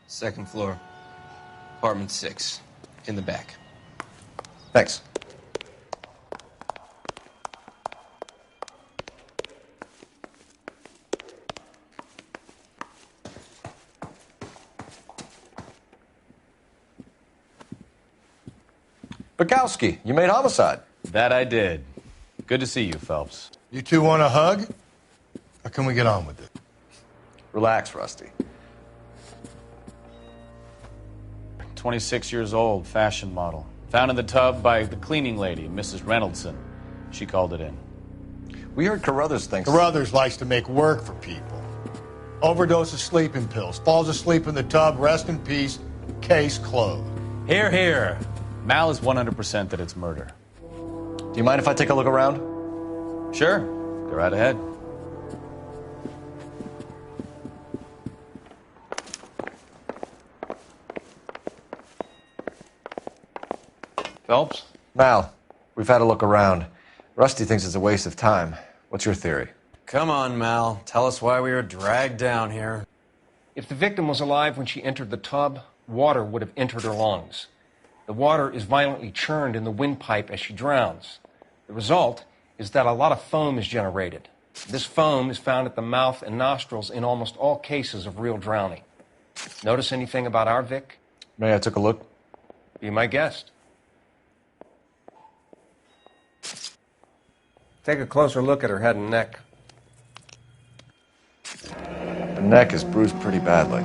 Second floor. Apartment 6. In the back. Thanks. Bukowski, you made homicide. That I did. Good to see you, Phelps. You two want a hug? Or can we get on with it? Relax, Rusty. 26 years old, fashion model. Found in the tub by the cleaning lady, Mrs. Reynoldson. She called it in. We heard Carruthers thinks... Carruthers likes to make work for people. Overdose of sleeping pills. Falls asleep in the tub. Rest in peace. Case closed. Here, here. Mal is 100% that it's murder. Do you mind if I take a look around? Sure. Go right ahead. Phelps? Mal, we've had a look around. Rusty thinks it's a waste of time. What's your theory? Come on, Mal. Tell us why we were dragged down here. If the victim was alive when she entered the tub, water would have entered her lungs. The water is violently churned in the windpipe as she drowns. The result is that a lot of foam is generated. This foam is found at the mouth and nostrils in almost all cases of real drowning. Notice anything about our Vic? May I take a look? Be my guest. Take a closer look at her head and neck. The neck is bruised pretty badly.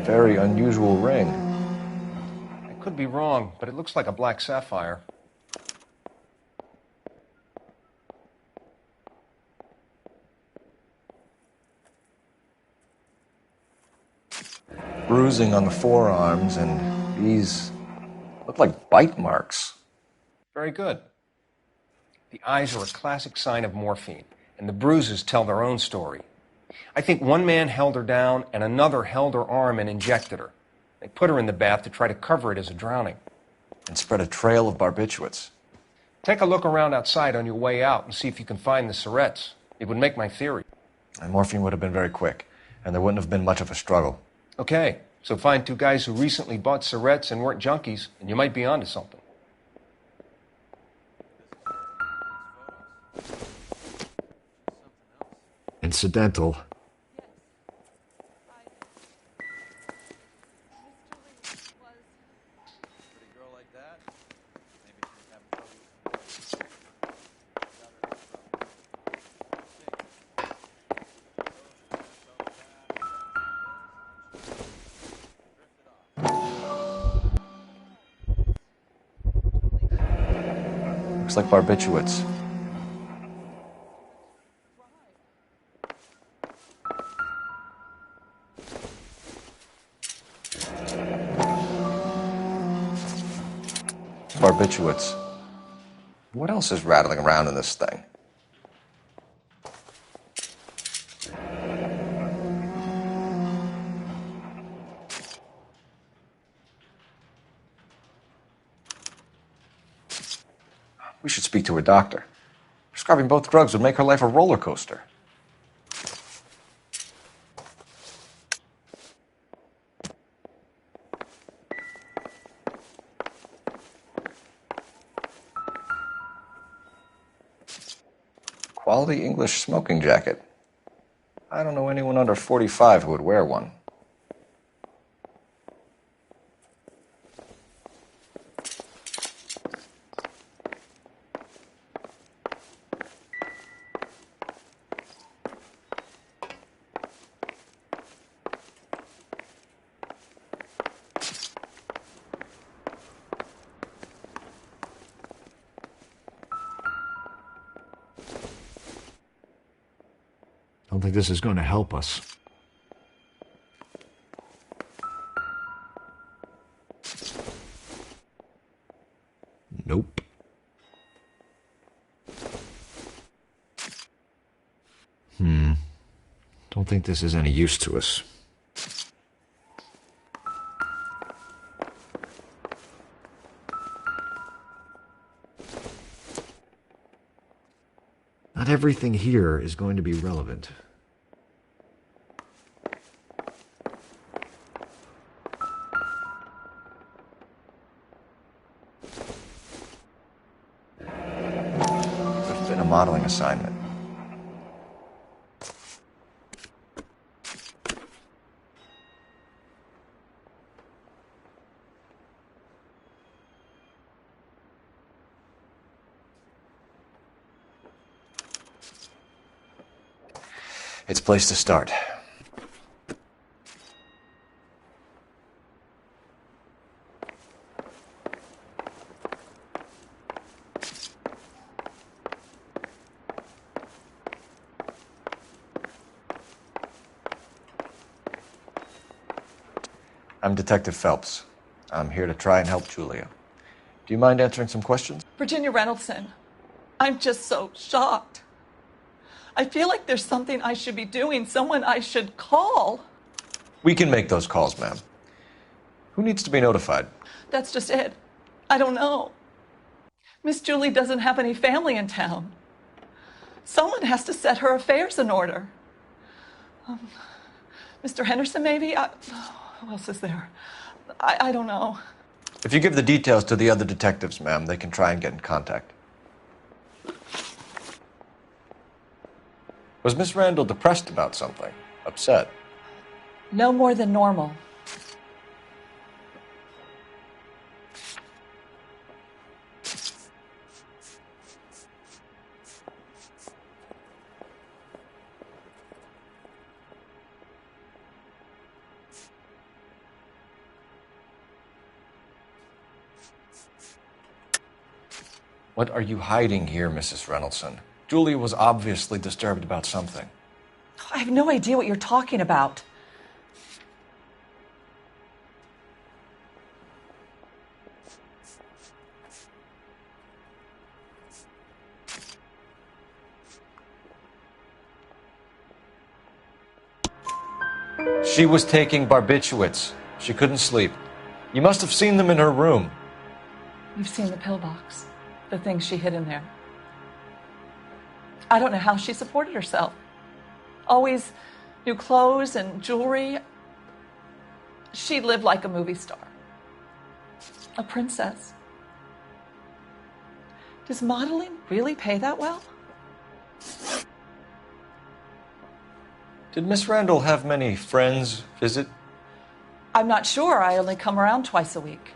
Very unusual ring. I could be wrong, but it looks like a black sapphire. Bruising on the forearms, and these look like bite marks. Very good. The eyes are a classic sign of morphine, and the bruises tell their own story. I think one man held her down and another held her arm and injected her. They put her in the bath to try to cover it as a drowning. And spread a trail of barbiturates. Take a look around outside on your way out and see if you can find the syrettes. It would make my theory. And morphine would have been very quick, and there wouldn't have been much of a struggle. Okay, so find two guys who recently bought syrettes and weren't junkies, and you might be onto something. Incidental. Looks like barbiturates. Barbiturates. What else is rattling around in this thing? We should speak to a doctor. Prescribing both drugs would make her life a roller coaster. Quality English smoking jacket. I don't know anyone under 45 who would wear one. I don't think this is going to help us. Nope. Don't think this is any use to us. everything here is going to be relevant. Could have been a modeling assignment. It's a place to start. I'm Detective Phelps. I'm here to try and help Julia. Do you mind answering some questions? Virginia Reynoldson, I'm just so shocked. I feel like there's something I should be doing, someone I should call. We can make those calls, ma'am. Who needs to be notified? That's just it. I don't know. Miss Julie doesn't have any family in town. Someone has to set her affairs in order. Mr. Henderson, maybe? Who else is there? I don't know. If you give the details to the other detectives, ma'am, they can try and get in contact. Was Miss Randall depressed about something? Upset? No more than normal. What are you hiding here, Mrs. Reynoldson? Julia was obviously disturbed about something. I have no idea what you're talking about. She was taking barbiturates. She couldn't sleep. You must have seen them in her room. You've seen the pillbox, the things she hid in there. I don't know how she supported herself. Always new clothes and jewelry. She lived like a movie star. A princess. Does modeling really pay that well? Did Miss Randall have many friends visit? I'm not sure. I only come around twice a week.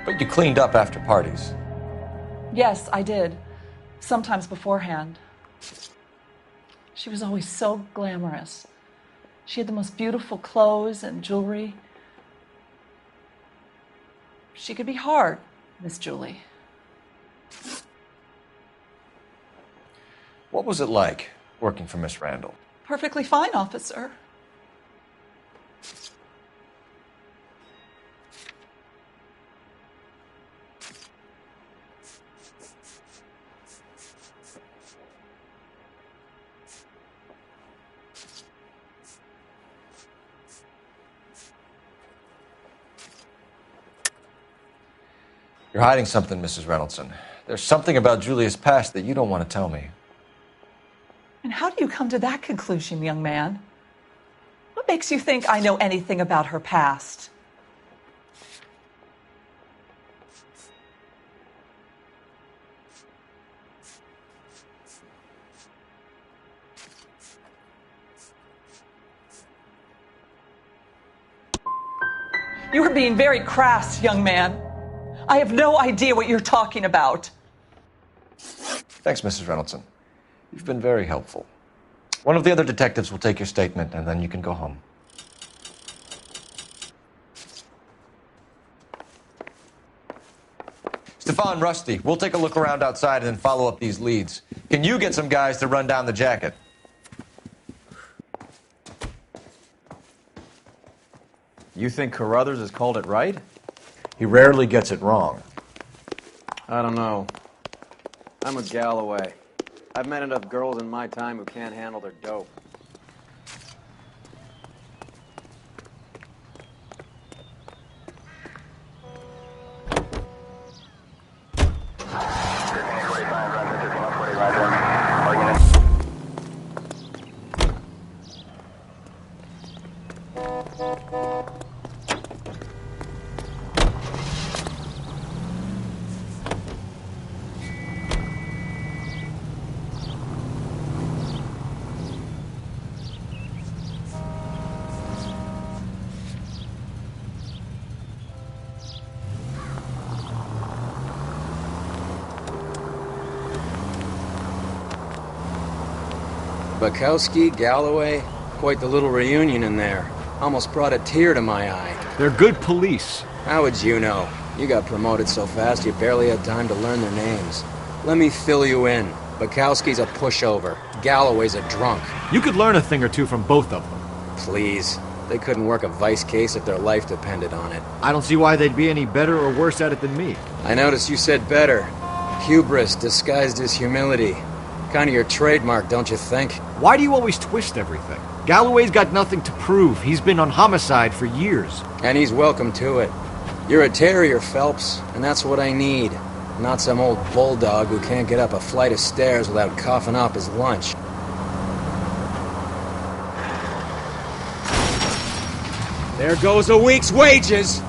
But you cleaned up after parties. Yes, I did. Sometimes beforehand. She was always so glamorous. She had the most beautiful clothes and jewelry. She could be hard, Miss Julie. What was it like working for Miss Randall? Perfectly fine, officer. You're hiding something, Mrs. Reynoldson. There's something about Julia's past that you don't want to tell me. And how do you come to that conclusion, young man? What makes you think I know anything about her past? You are being very crass, young man. I have no idea what you're talking about. Thanks, Mrs. Reynoldson. You've been very helpful. One of the other detectives will take your statement, and then you can go home. Stefan, Rusty, we'll take a look around outside and then follow up these leads. Can you get some guys to run down the jacket? You think Carruthers has called it right? He rarely gets it wrong. I don't know. I'm with Galloway. I've met enough girls in my time who can't handle their dope. Bukowski, Galloway, quite the little reunion in there. Almost brought a tear to my eye. They're good police. How would you know? You got promoted so fast you barely had time to learn their names. Let me fill you in. Bukowski's a pushover. Galloway's a drunk. You could learn a thing or two from both of them. Please. They couldn't work a vice case if their life depended on it. I don't see why they'd be any better or worse at it than me. I noticed you said better. Hubris disguised as humility. Kind of your trademark, don't you think? Why do you always twist everything? Galloway's got nothing to prove. He's been on homicide for years. And he's welcome to it. You're a terrier, Phelps, and that's what I need. Not some old bulldog who can't get up a flight of stairs without coughing up his lunch. There goes a week's wages!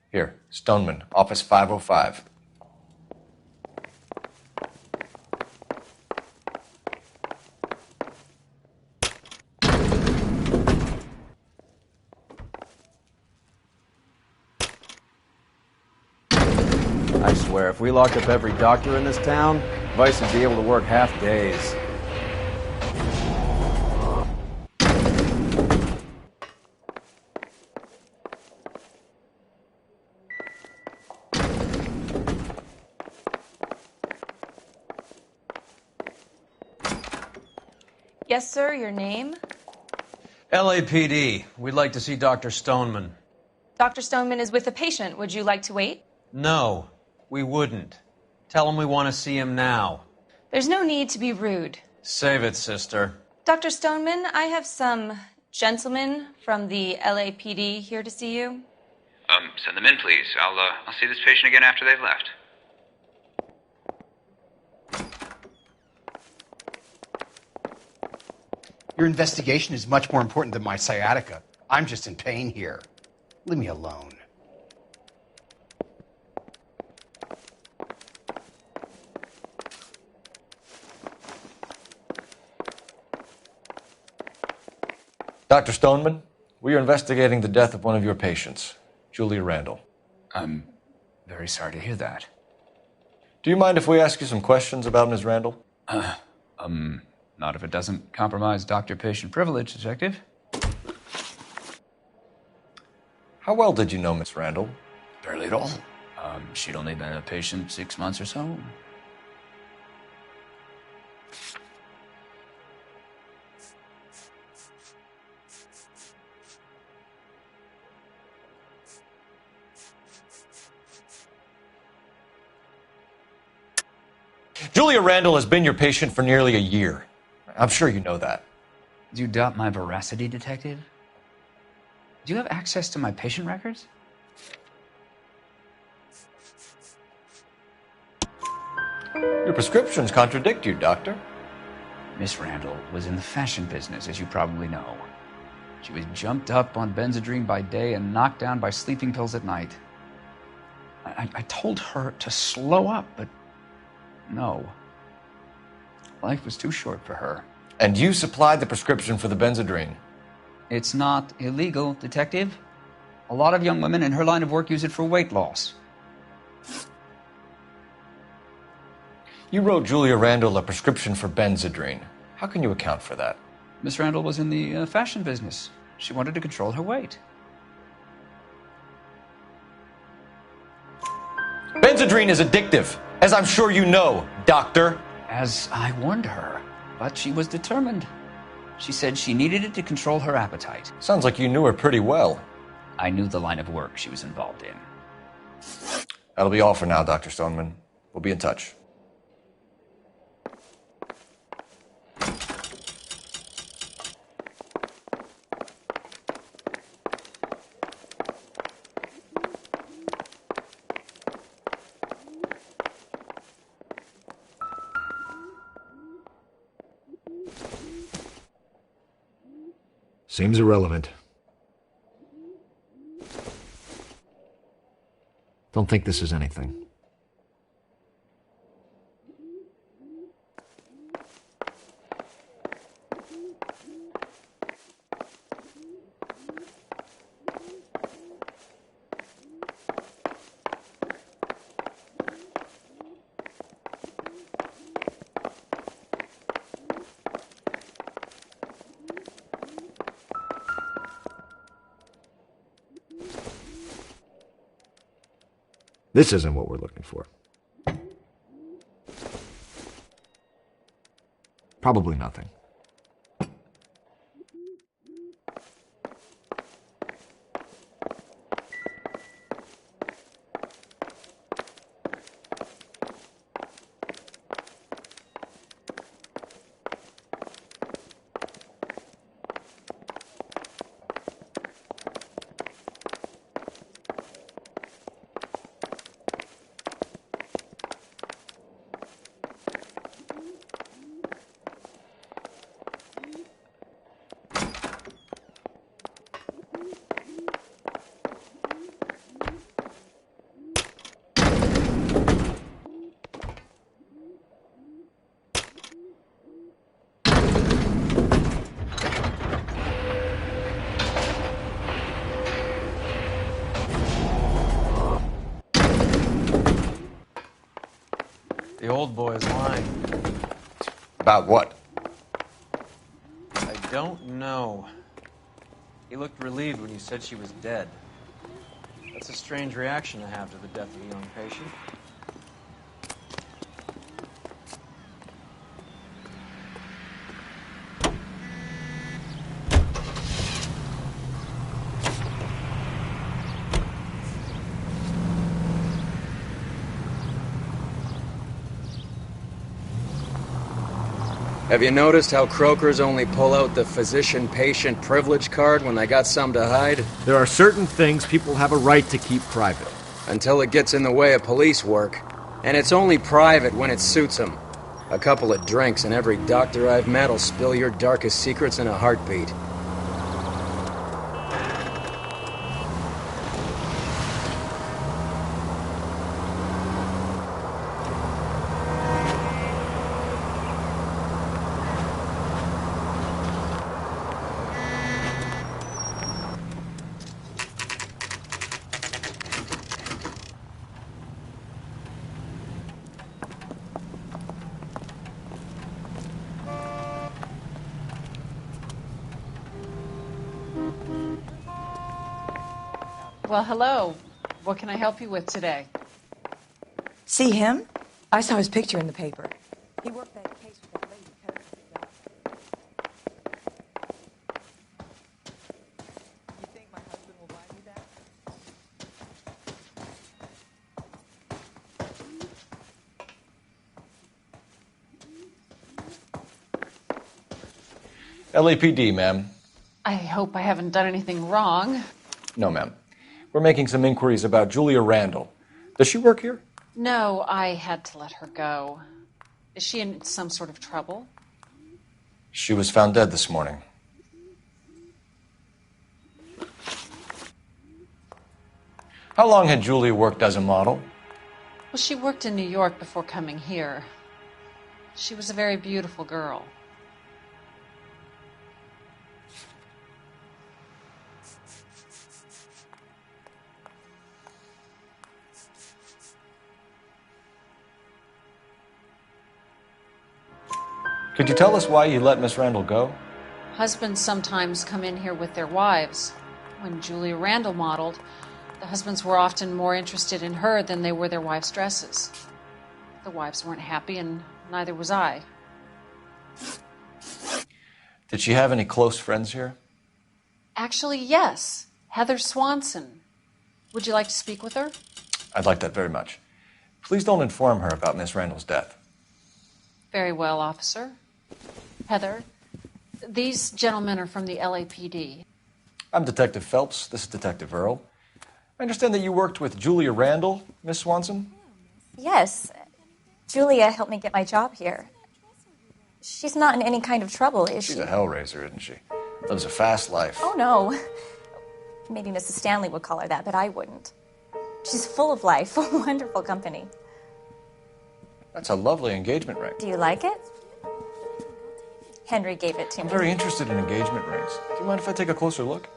Here, Stoneman, office 505. I swear, if we locked up every doctor in this town, Vice would be able to work half days. Yes, sir, your name? LAPD. We'd like to see Dr. Stoneman. Dr. Stoneman is with a patient. Would you like to wait? No, we wouldn't. Tell him we want to see him now. There's no need to be rude. Save it, sister. Dr. Stoneman, I have some gentlemen from the LAPD here to see you. Send them in, please. I'll see this patient again after they've left. Your investigation is much more important than my sciatica. I'm just in pain here. Leave me alone. Dr. Stoneman, we are investigating the death of one of your patients, Julia Randall. I'm very sorry to hear that. Do you mind if we ask you some questions about Ms. Randall? Not if it doesn't compromise doctor-patient privilege, Detective. How well did you know Miss Randall? Barely at all. She'd only been a patient 6 months or so. Julia Randall has been your patient for nearly a year. I'm sure you know that. Do you doubt my veracity, Detective? Do you have access to my patient records? Your prescriptions contradict you, Doctor. Miss Randall was in the fashion business, as you probably know. She was jumped up on Benzedrine by day and knocked down by sleeping pills at night. I told her to slow up, but no. Life was too short for her. And you supplied the prescription for the Benzedrine? It's not illegal, Detective. A lot of young women in her line of work use it for weight loss. You wrote Julia Randall a prescription for Benzedrine. How can you account for that? Miss Randall was in the fashion business. She wanted to control her weight. Benzedrine is addictive, as I'm sure you know, Doctor. As I warned her, but she was determined. She said she needed it to control her appetite. Sounds like you knew her pretty well. I knew the line of work she was involved in. That'll be all for now, Dr. Stoneman. We'll be in touch. Seems irrelevant. Don't think this is anything. This isn't what we're looking for. Probably nothing. The old boy is lying. About what? I don't know. He looked relieved when you said she was dead. That's a strange reaction to have to the death of a young patient. Have you noticed how croakers only pull out the physician-patient privilege card when they got something to hide? There are certain things people have a right to keep private. Until it gets in the way of police work. And it's only private when it suits them. A couple of drinks and every doctor I've met will spill your darkest secrets in a heartbeat. Well, hello. What can I help you with today? See him? I saw his picture in the paper. He worked that case with that lady. You think my husband will buy me that? LAPD, ma'am. I hope I haven't done anything wrong. No, ma'am. We're making some inquiries about Julia Randall. Does she work here? No, I had to let her go. Is she in some sort of trouble? She was found dead this morning. How long had Julia worked as a model? Well, she worked in New York before coming here. She was a very beautiful girl. Could you tell us why you let Miss Randall go? Husbands sometimes come in here with their wives. When Julia Randall modeled, the husbands were often more interested in her than they were their wives' dresses. The wives weren't happy, and neither was I. Did she have any close friends here? Actually, yes. Heather Swanson. Would you like to speak with her? I'd like that very much. Please don't inform her about Miss Randall's death. Very well, officer. Heather, these gentlemen are from the LAPD. I'm Detective Phelps. This is Detective Earl. I understand that you worked with Julia Randall, Miss Swanson? Yes. Julia helped me get my job here. She's not in any kind of trouble, is she? She's a hellraiser, isn't she? Lives a fast life. Oh, no. Maybe Mrs. Stanley would call her that, but I wouldn't. She's full of life, wonderful company. That's a lovely engagement ring. Do you like it? Henry gave it to me. I'm very interested in engagement rings. Do you mind if I take a closer look?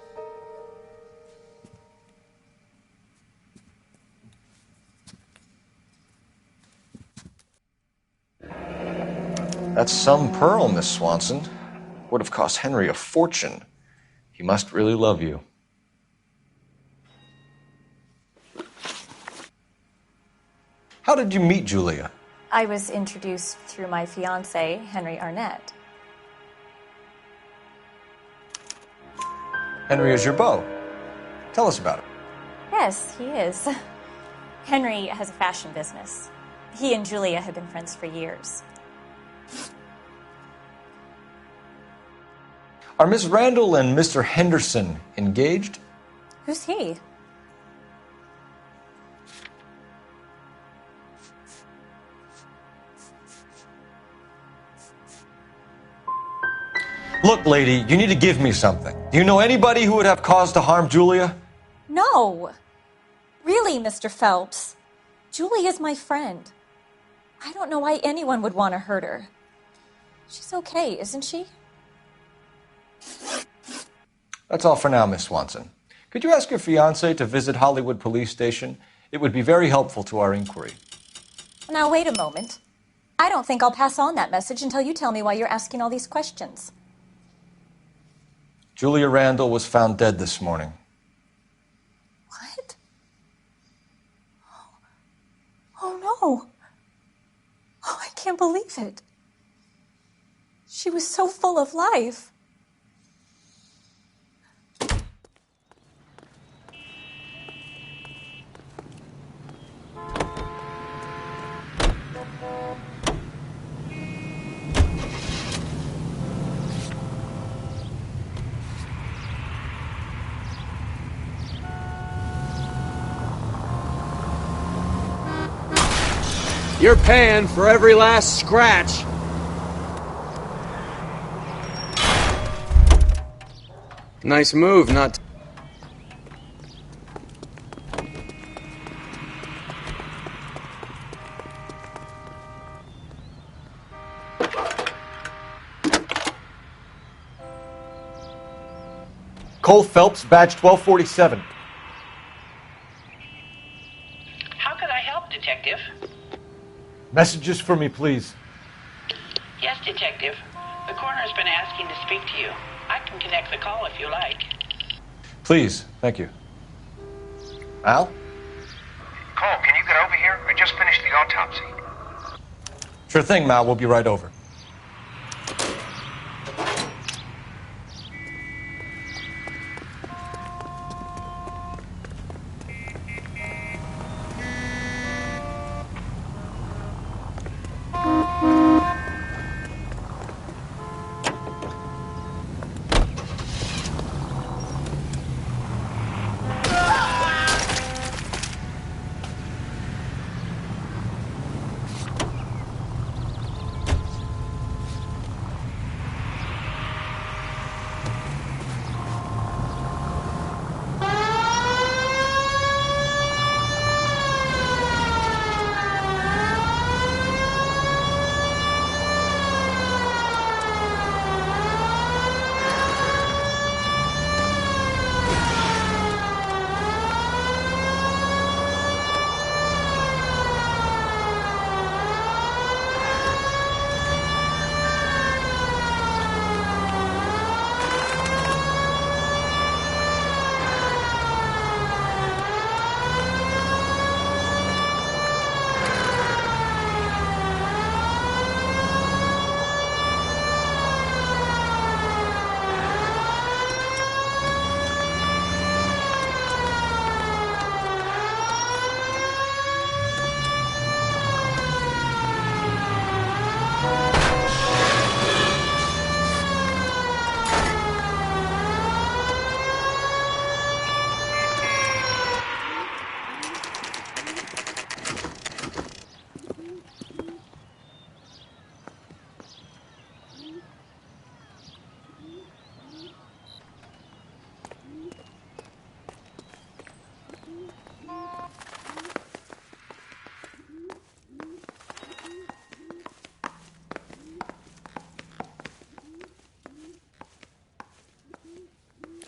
That's some pearl, Miss Swanson. Would have cost Henry a fortune. He must really love you. How did you meet Julia? I was introduced through my fiancé, Henry Arnett. Henry is your beau. Tell us about it. Yes, he is. Henry has a fashion business. He and Julia have been friends for years. Are Miss Randall and Mr. Henderson engaged? Who's he? Look, lady, you need to give me something. Do you know anybody who would have cause to harm Julia? No. Really, Mr. Phelps. Julia's my friend. I don't know why anyone would want to hurt her. She's okay, isn't she? That's all for now, Miss Swanson. Could you ask your fiancé to visit Hollywood Police Station? It would be very helpful to our inquiry. Now, wait a moment. I don't think I'll pass on that message until you tell me why you're asking all these questions. Julia Randall was found dead this morning. What? Oh, no. Oh, I can't believe it. She was so full of life. You're paying for every last scratch. Nice move, not... Cole Phelps, badge 1247. How could I help, Detective? Messages for me, please. Yes, Detective. The coroner's been asking to speak to you. I can connect the call if you like. Please, thank you. Al? Cole, can you get over here? I just finished the autopsy. Sure thing, Mal. We'll be right over.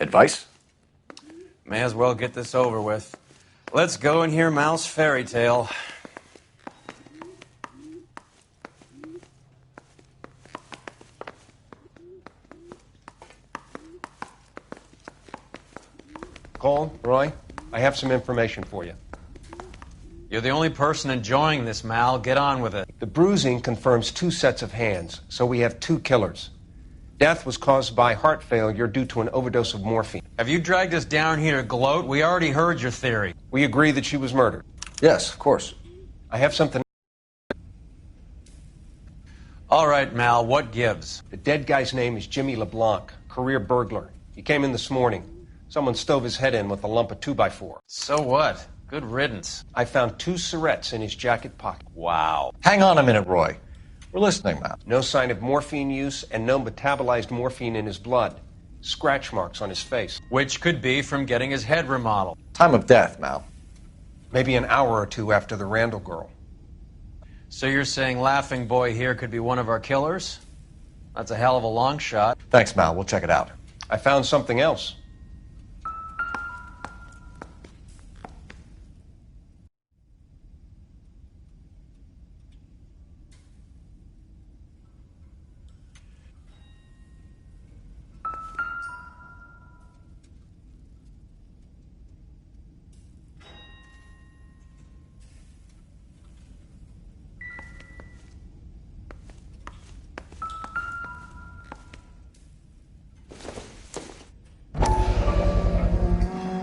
Advice? May as well get this over with. Let's go and hear Mal's fairy tale. Cole, Roy, I have some information for you. You're the only person enjoying this, Mal. Get on with it. The bruising confirms 2 sets of hands, so we have 2 killers. Death was caused by heart failure due to an overdose of morphine. Have you dragged us down here to gloat? We already heard your theory. We agree that she was murdered. Yes, of course. I have something. All right, Mal, what gives? The dead guy's name is Jimmy LeBlanc, career burglar. He came in this morning. Someone stove his head in with a lump of 2x4. So what? Good riddance. I found 2 syrettes in his jacket pocket. Wow. Hang on a minute, Roy. We're listening, Mal. No sign of morphine use and no metabolized morphine in his blood. Scratch marks on his face. Which could be from getting his head remodeled. Time of death, Mal. Maybe an hour or 2 after the Randall girl. So you're saying Laughing Boy here could be one of our killers? That's a hell of a long shot. Thanks, Mal. We'll check it out. I found something else.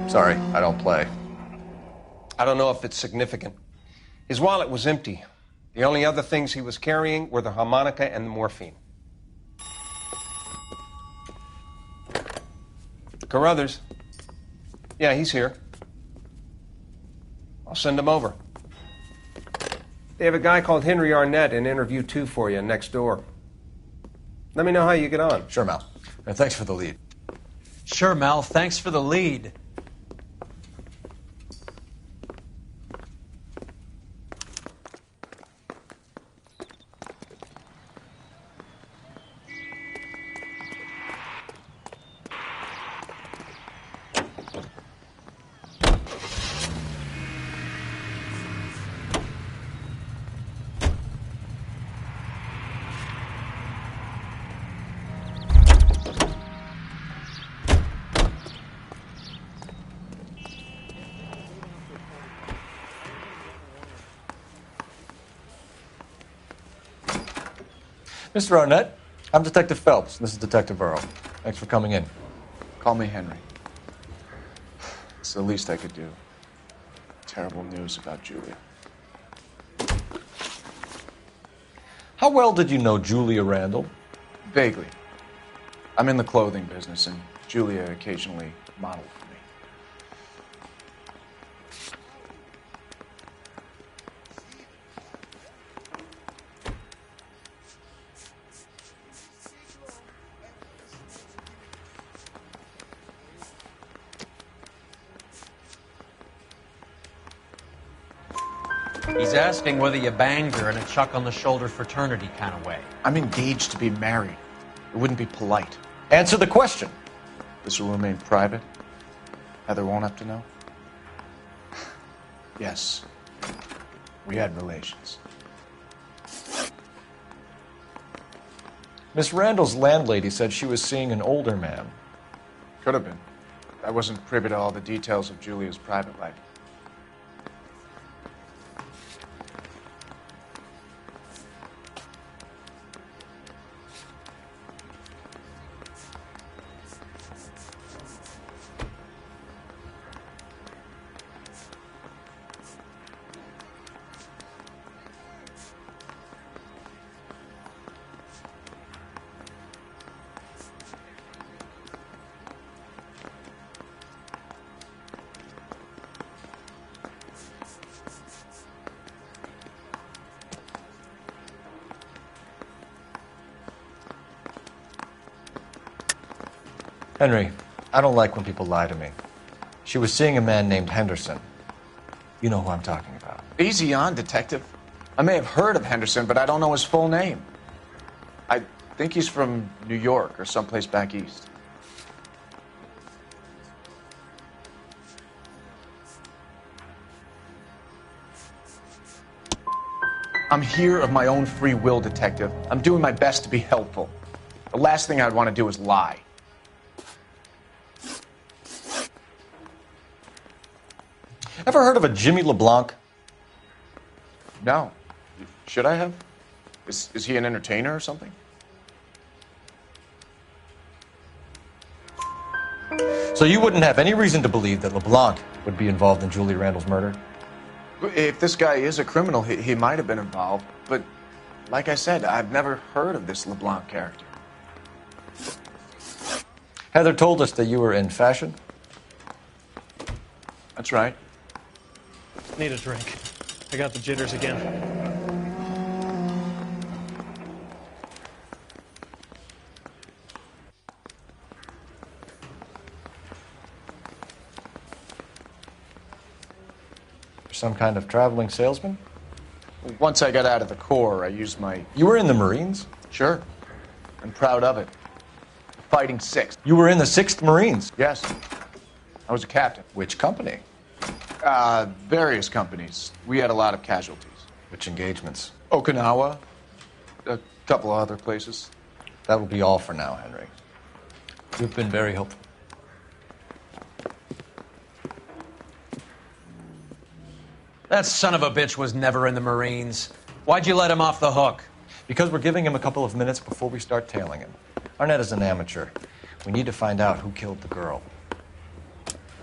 Sorry, I don't play. I don't know if it's significant. His wallet was empty. The only other things he was carrying were the harmonica and the morphine. Carruthers. Yeah, he's here. I'll send him over. They have a guy called Henry Arnett in interview 2 for you next door. Let me know how you get on. Sure, Mal. And thanks for the lead. Sure, Mal. Thanks for the lead. Mr. Arnett, I'm Detective Phelps. This is Detective Earl. Thanks for coming in. Call me Henry. It's the least I could do. Terrible news about Julia. How well did you know Julia Randall? Vaguely. I'm in the clothing business, and Julia occasionally modeled for me. He's asking whether you banged her in a chuck-on-the-shoulder fraternity kind of way. I'm engaged to be married. It wouldn't be polite. Answer the question. This will remain private. Heather won't have to know. Yes. We had relations. Miss Randall's landlady said she was seeing an older man. Could have been. I wasn't privy to all the details of Julia's private life. Henry, I don't like when people lie to me. She was seeing a man named Henderson. You know who I'm talking about. Easy on, Detective. I may have heard of Henderson, but I don't know his full name. I think he's from New York or someplace back east. I'm here of my own free will, Detective. I'm doing my best to be helpful. The last thing I'd want to do is lie. Ever heard of a Jimmy LeBlanc? No. Should I have? Is he an entertainer or something? So you wouldn't have any reason to believe that LeBlanc would be involved in Julie Randall's murder? If this guy is a criminal, he might have been involved. But like I said, I've never heard of this LeBlanc character. Heather told us that you were in fashion. That's right. Need a drink. I got the jitters again. Some kind of traveling salesman? Once I got out of the Corps, I used my... You were in the Marines? Sure. I'm proud of it. Fighting 6th. You were in the 6th Marines? Yes. I was a captain. Which company? Various companies. We had a lot of casualties. Which engagements? Okinawa. A couple of other places. That will be all for now, Henry. You've been very helpful. That son of a bitch was never in the Marines. Why'd you let him off the hook? Because we're giving him a couple of minutes before we start tailing him. Arnett is an amateur. We need to find out who killed the girl.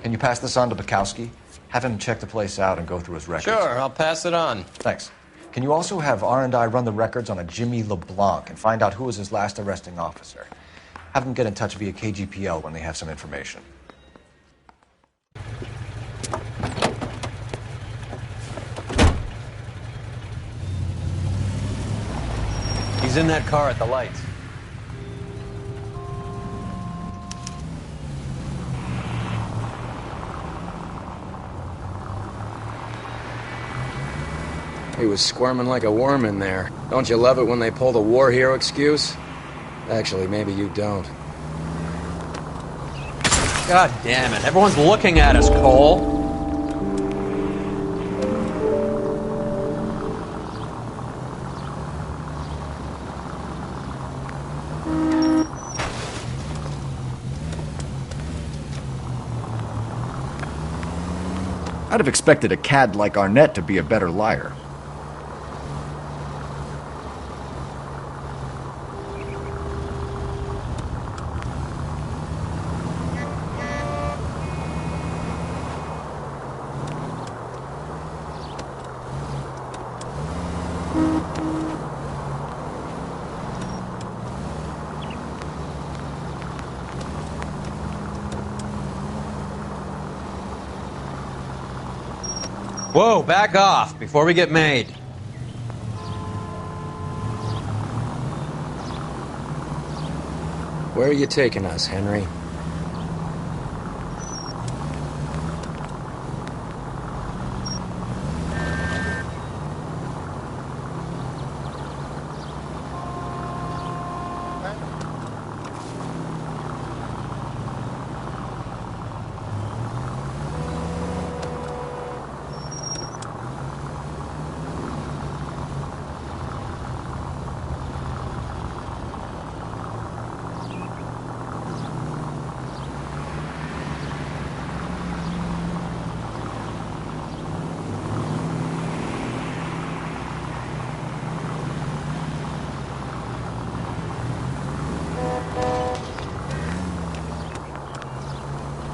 Can you pass this on to Bukowski? Have him check the place out and go through his records. Sure, I'll pass it on. Thanks. Can you also have R&I run the records on a Jimmy LeBlanc and find out who was his last arresting officer? Have them get in touch via KGPL when they have some information. He's in that car at the lights. He was squirming like a worm in there. Don't you love it when they pull the war hero excuse? Actually, maybe you don't. God damn it. Everyone's looking at us, Cole. I'd have expected a cad like Arnett to be a better liar. Whoa, back off before we get made. Where are you taking us, Henry?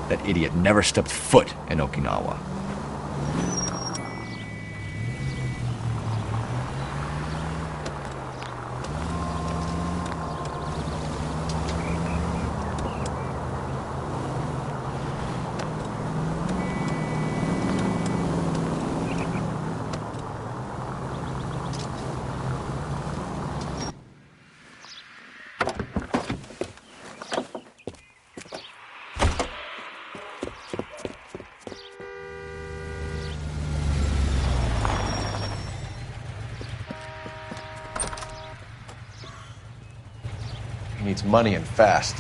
That idiot never stepped foot in Okinawa. He needs money and fast.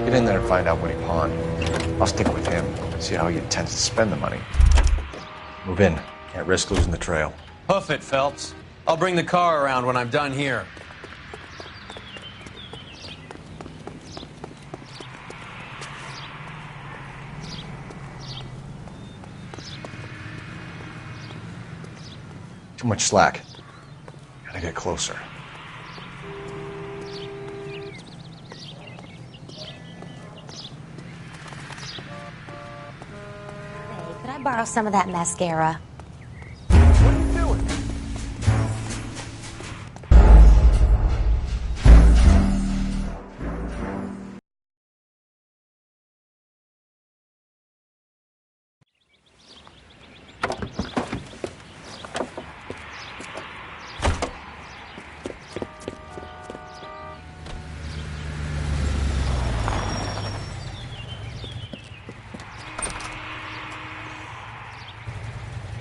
Get in there and find out what he pawned. I'll stick with him, see how he intends to spend the money. Move in. Can't risk losing the trail. Hoof it, Phelps. I'll bring the car around when I'm done here. Too much slack. Gotta get closer. Could I borrow some of that mascara?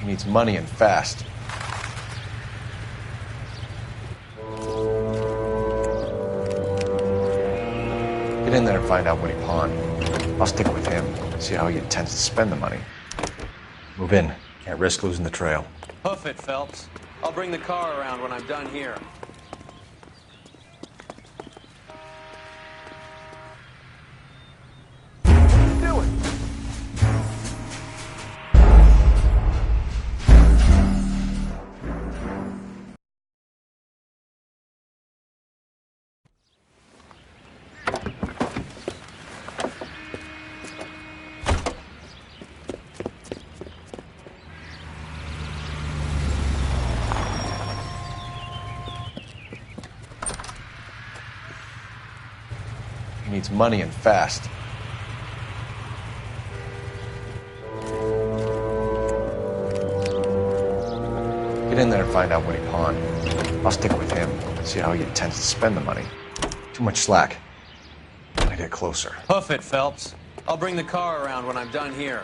He needs money and fast. Get in there and find out what he pawned. I'll stick with him, see how he intends to spend the money. Move in. Can't risk losing the trail. Hoof it, Phelps. I'll bring the car around when I'm done here. He needs money and fast. Get in there and find out what he pawned. I'll stick with him, see how he intends to spend the money. Too much slack. Gotta get closer. Hoof it, Phelps. I'll bring the car around when I'm done here.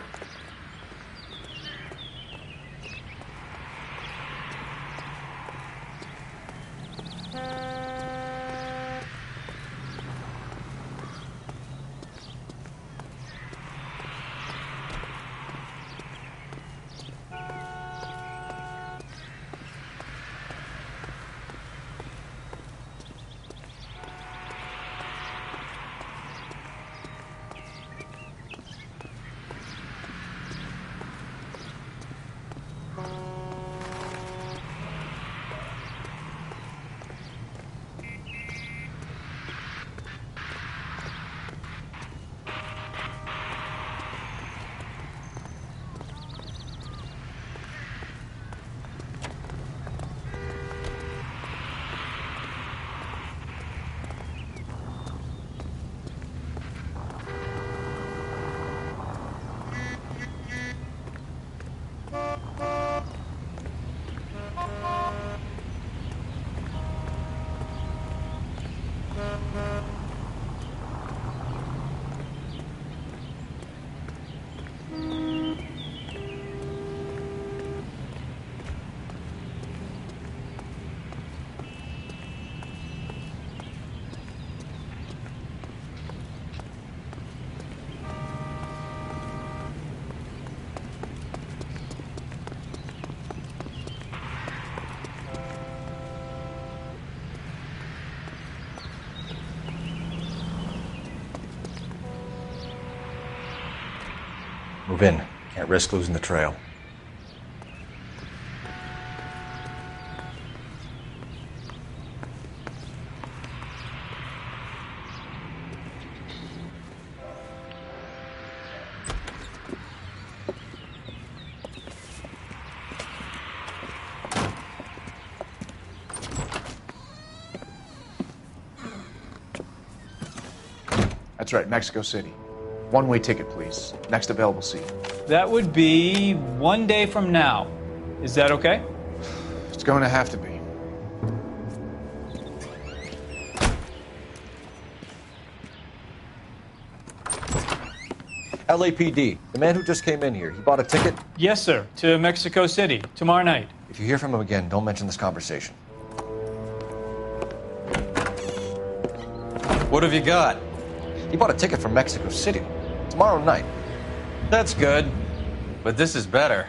Move in. Can't risk losing the trail. That's right, Mexico City. One-way ticket, please. Next available seat. That would be 1 day from now. Is that okay? It's going to have to be. LAPD, the man who just came in here, he bought a ticket? Yes, sir. To Mexico City, tomorrow night. If you hear from him again, don't mention this conversation. What have you got? He bought a ticket from Mexico City. Tomorrow night. That's good. But this is better.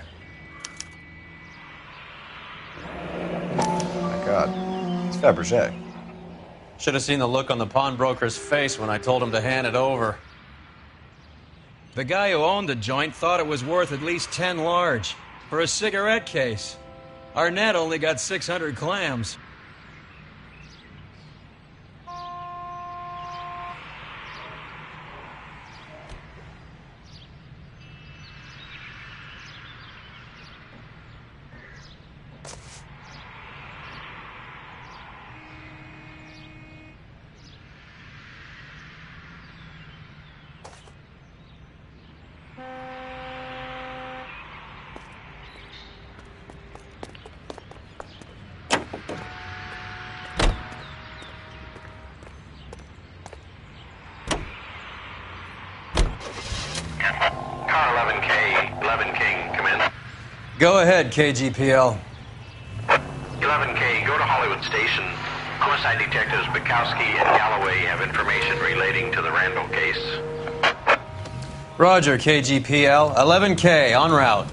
Oh my God. It's Fabergé. Should have seen the look on the pawnbroker's face when I told him to hand it over. The guy who owned the joint thought it was worth at least 10 large for a cigarette case. Arnett only got 600 clams. Car 11K, 11 King, come in. Go ahead, KGPL. 11K, go to Hollywood Station. Homicide detectives Bukowski and Galloway have information relating to the Randall case. Roger, KGPL. 11K, en route.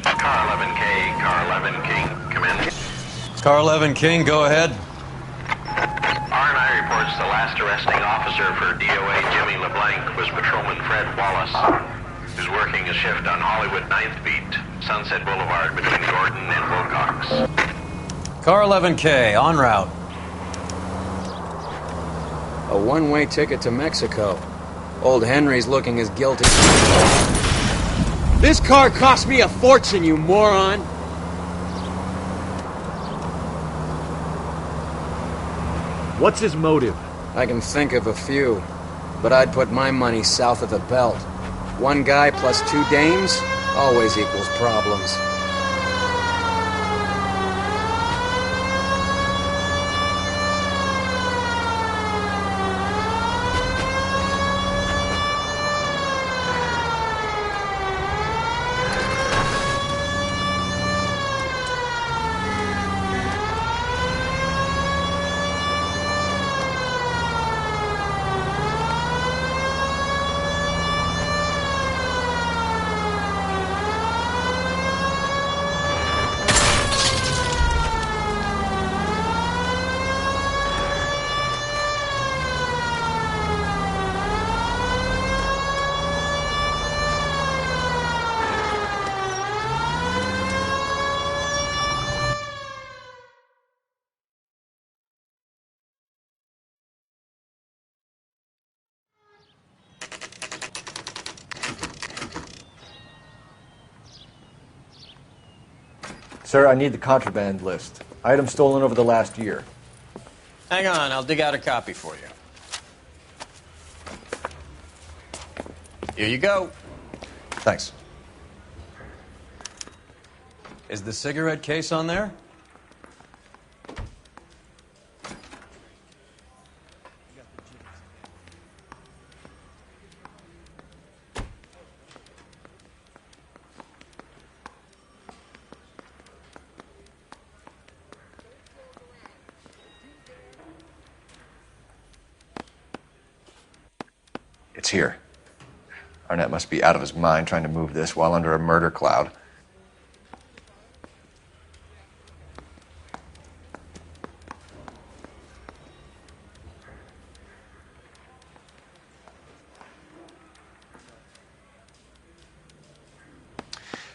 Car 11K, car 11 King, come in. Car 11 King, go ahead. R&I reports the last arresting officer for DOA Jimmy LeBlanc was Patrolman Fred Wallace, who's working a shift on Hollywood 9th Beat, Sunset Boulevard between Gordon and Wilcox. Car 11K, en route. A one-way ticket to Mexico. Old Henry's looking as guilty. This car cost me a fortune, you moron! What's his motive? I can think of a few, but I'd put my money south of the belt. One guy plus 2 dames always equals problems. Sir, I need the contraband list. Items stolen over the last year. Hang on, I'll dig out a copy for you. Here you go. Thanks. Is the cigarette case on there? It's here. Arnett must be out of his mind trying to move this while under a murder cloud.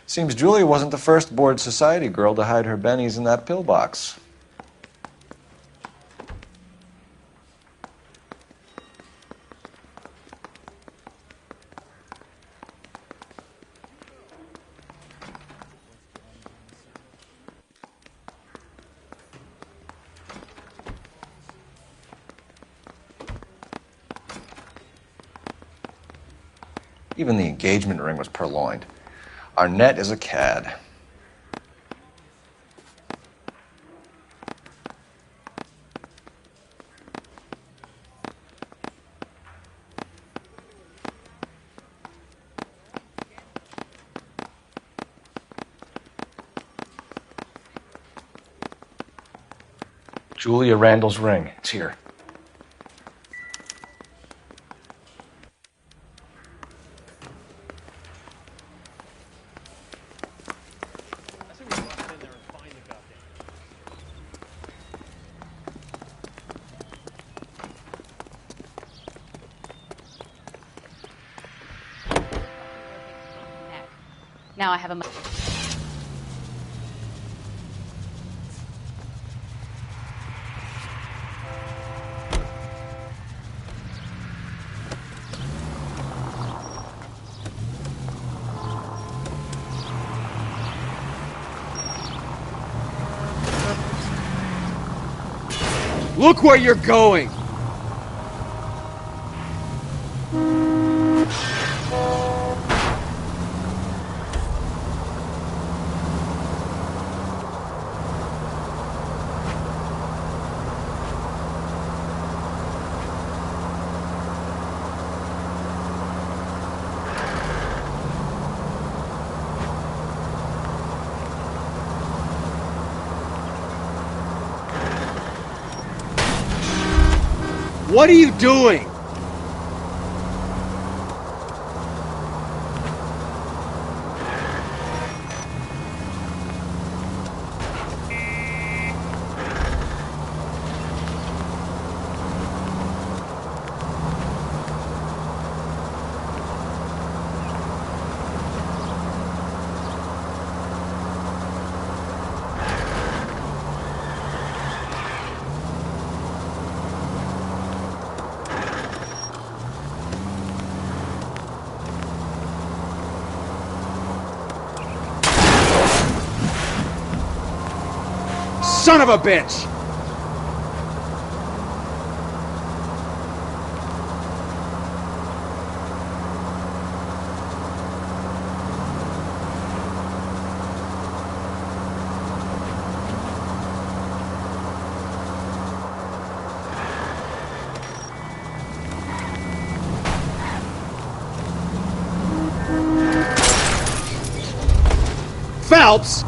Seems Julia wasn't the first bored society girl to hide her bennies in that pillbox. Even the engagement ring was purloined. Arnett is a cad. Julia Randall's ring. It's here. Now I have a... Look where you're going! What are you doing? Son of a bitch! Phelps!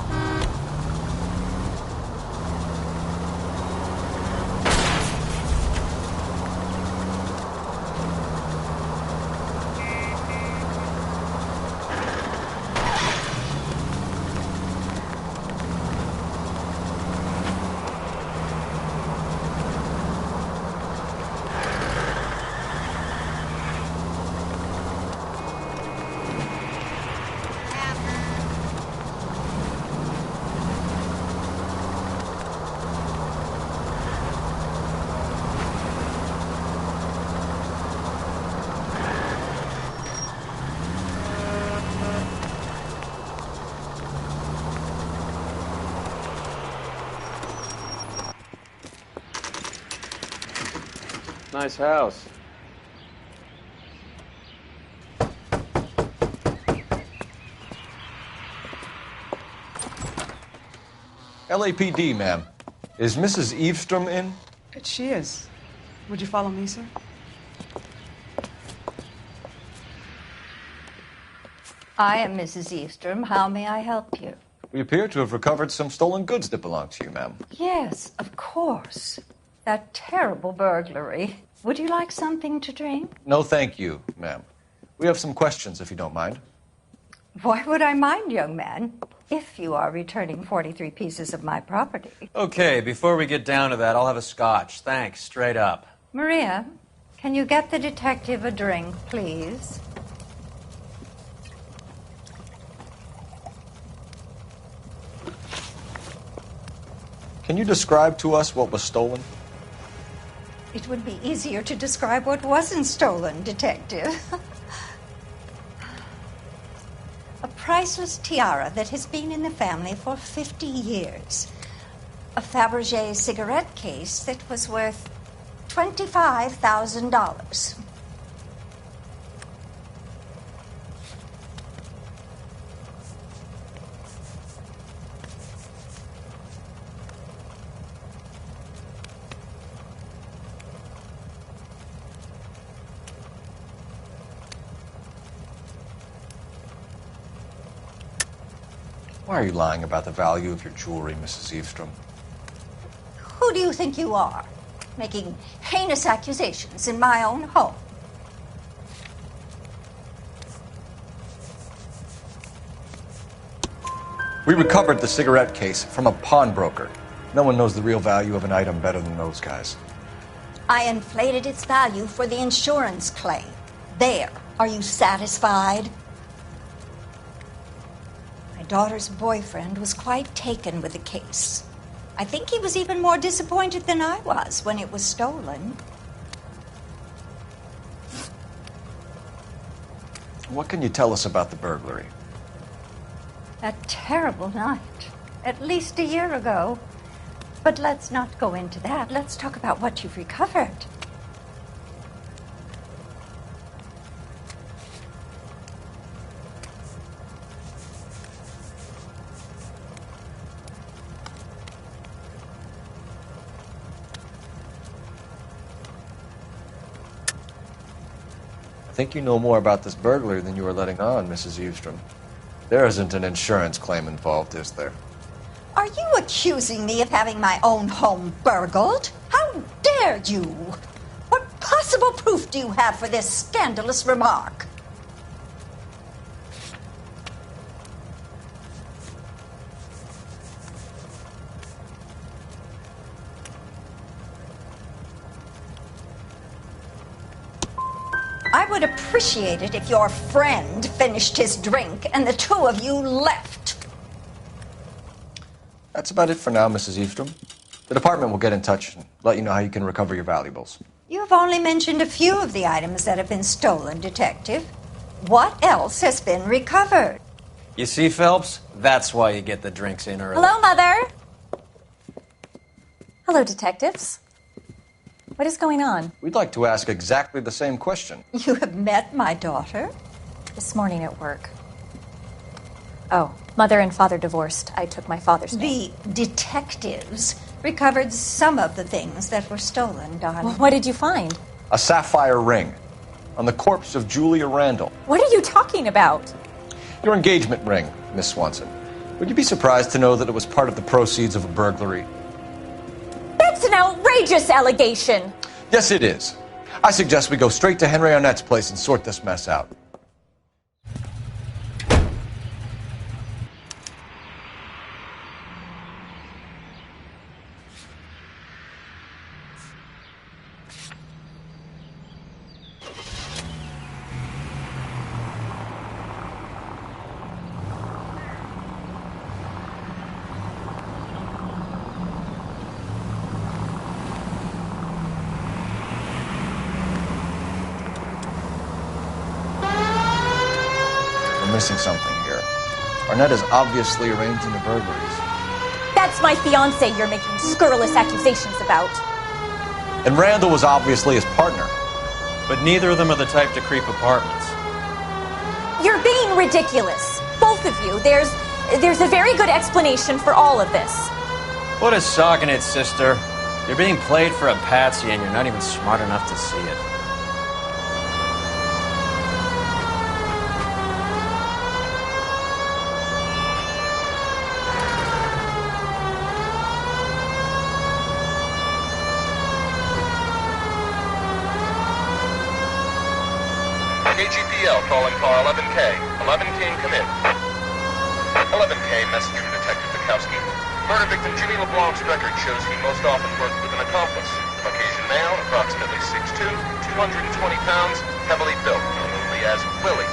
Nice house. LAPD, ma'am. Is Mrs. Eavestrom in? She is. Would you follow me, sir? I am Mrs. Eavestrom. How may I help you? We appear to have recovered some stolen goods that belong to you, ma'am. Yes, of course. That terrible burglary. Would you like something to drink? No, thank you, ma'am. We have some questions, if you don't mind. Why would I mind, young man, if you are returning 43 pieces of my property? Okay, before we get down to that, I'll have a scotch. Thanks, straight up. Maria, can you get the detective a drink, please? Can you describe to us what was stolen? It would be easier to describe what wasn't stolen, Detective. A priceless tiara that has been in the family for 50 years. A Fabergé cigarette case that was worth $25,000. Why are you lying about the value of your jewelry, Mrs. Eavestrom? Who do you think you are, making heinous accusations in my own home? We recovered the cigarette case from a pawnbroker. No one knows the real value of an item better than those guys. I inflated its value for the insurance claim. There. Are you satisfied? daughter's boyfriend was quite taken with the case. I think he was even more disappointed than I was when it was stolen. What can you tell us about the burglary? A terrible night. At least a year ago. But let's not go into that. Let's talk about what you've recovered. I think you know more about this burglary than you were letting on, Mrs. Eustrom. There isn't an insurance claim involved, is there? Are you accusing me of having my own home burgled? How dare you? What possible proof do you have for this scandalous remark? I would appreciate it if your friend finished his drink and the two of you left. That's about it for now, Mrs. Eustrom. The department will get in touch and let you know how you can recover your valuables. You've only mentioned a few of the items that have been stolen, Detective. What else has been recovered? You see, Phelps? That's why you get the drinks in early. Hello, Mother. Hello, detectives. What is going on? We'd like to ask exactly the same question. You have met my daughter? This morning at work. Oh, Mother and Father divorced. I took my father's name. The detectives recovered some of the things that were stolen, darling. Well, what did you find? A sapphire ring on the corpse of Julia Randall. What are you talking about? Your engagement ring, Miss Swanson. Would you be surprised to know that it was part of the proceeds of a burglary? That's an outrageous allegation. Yes, it is. I suggest we go straight to Henry Arnett's place and sort this mess out. Missing something here. Arnett is obviously arranging the burglaries. That's my fiancé you're making scurrilous accusations about. And Randall was obviously his partner. But neither of them are the type to creep apartments. You're being ridiculous. Both of you. There's a very good explanation for all of this. Put a sock in it, sister. You're being played for a patsy and you're not even smart enough to see it. KGPL calling car 11K. 11K, come in. 11K, message from Detective Bukowski. Murder victim Jimmy LeBlanc's record shows he most often worked with an accomplice. Caucasian male, approximately 6'2", 220 pounds, heavily built, known only as Willie.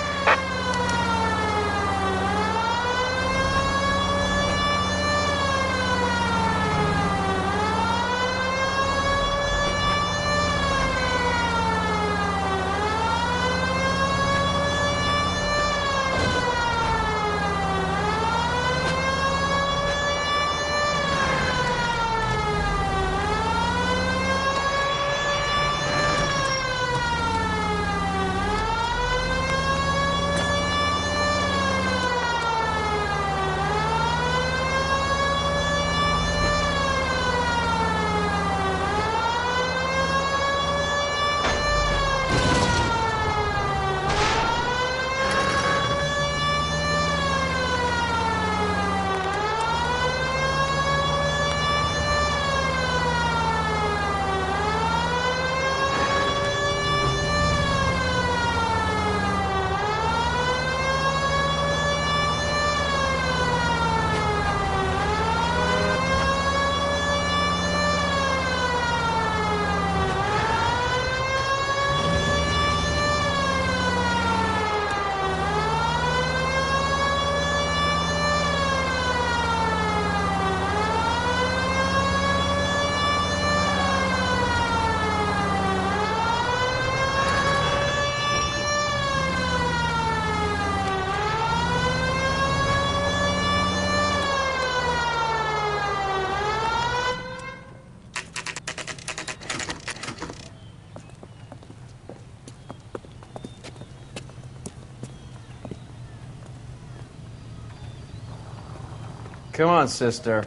Come on, sister.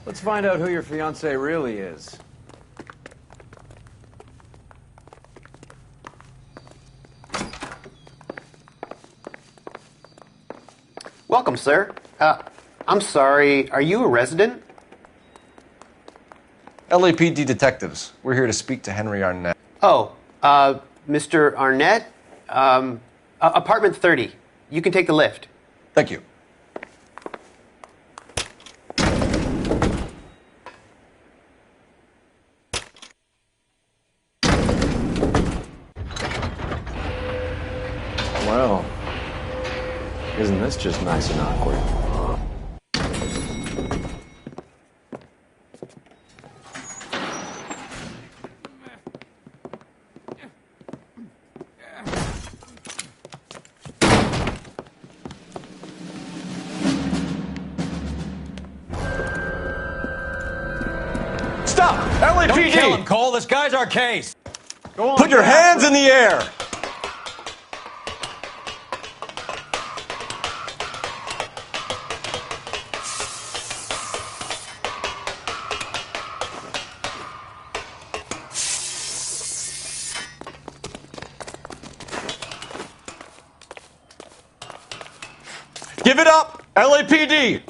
Let's find out who your fiance really is. Welcome, sir. I'm sorry, are you a resident? LAPD detectives. We're here to speak to Henry Arnett. Oh, Mr. Arnett? Apartment 30. You can take the lift. Thank you. Well, isn't this just nice and awkward? Stop! LAPD! Don't kill him, Cole. This guy's our case. Go on. Put your hands in the air! Give it up, LAPD!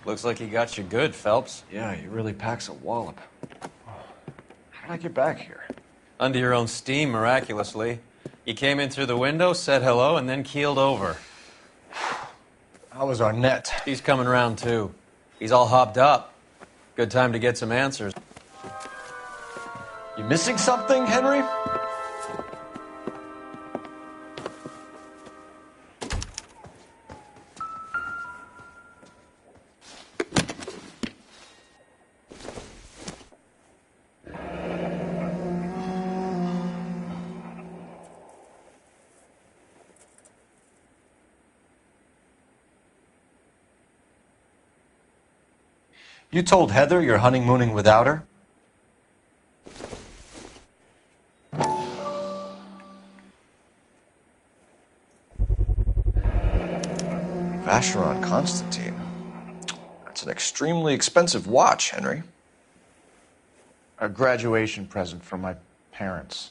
Looks like he got you good, Phelps. Yeah, he really packs a wallop. How did I get back here? Under your own steam, miraculously. You came in through the window, said hello, and then keeled over. How was Arnett? He's coming round, too. He's all hopped up. Good time to get some answers. You missing something, Henry? You told Heather you're honeymooning without her? Vacheron Constantine. That's an extremely expensive watch, Henry. A graduation present from my parents.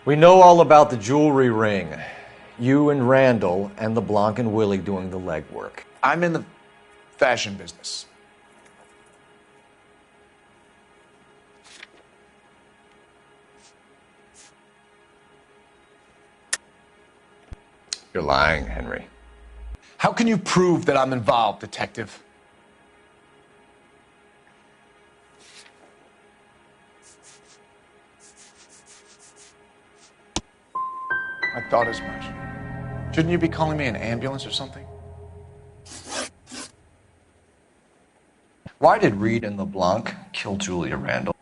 We know all about the jewelry ring. You and Randall and LeBlanc and Willie doing the legwork. I'm in the fashion business. You're lying, Henry. How can you prove that I'm involved, Detective? I thought as much. Shouldn't you be calling me an ambulance or something? Why did Reed and LeBlanc kill Julia Randall?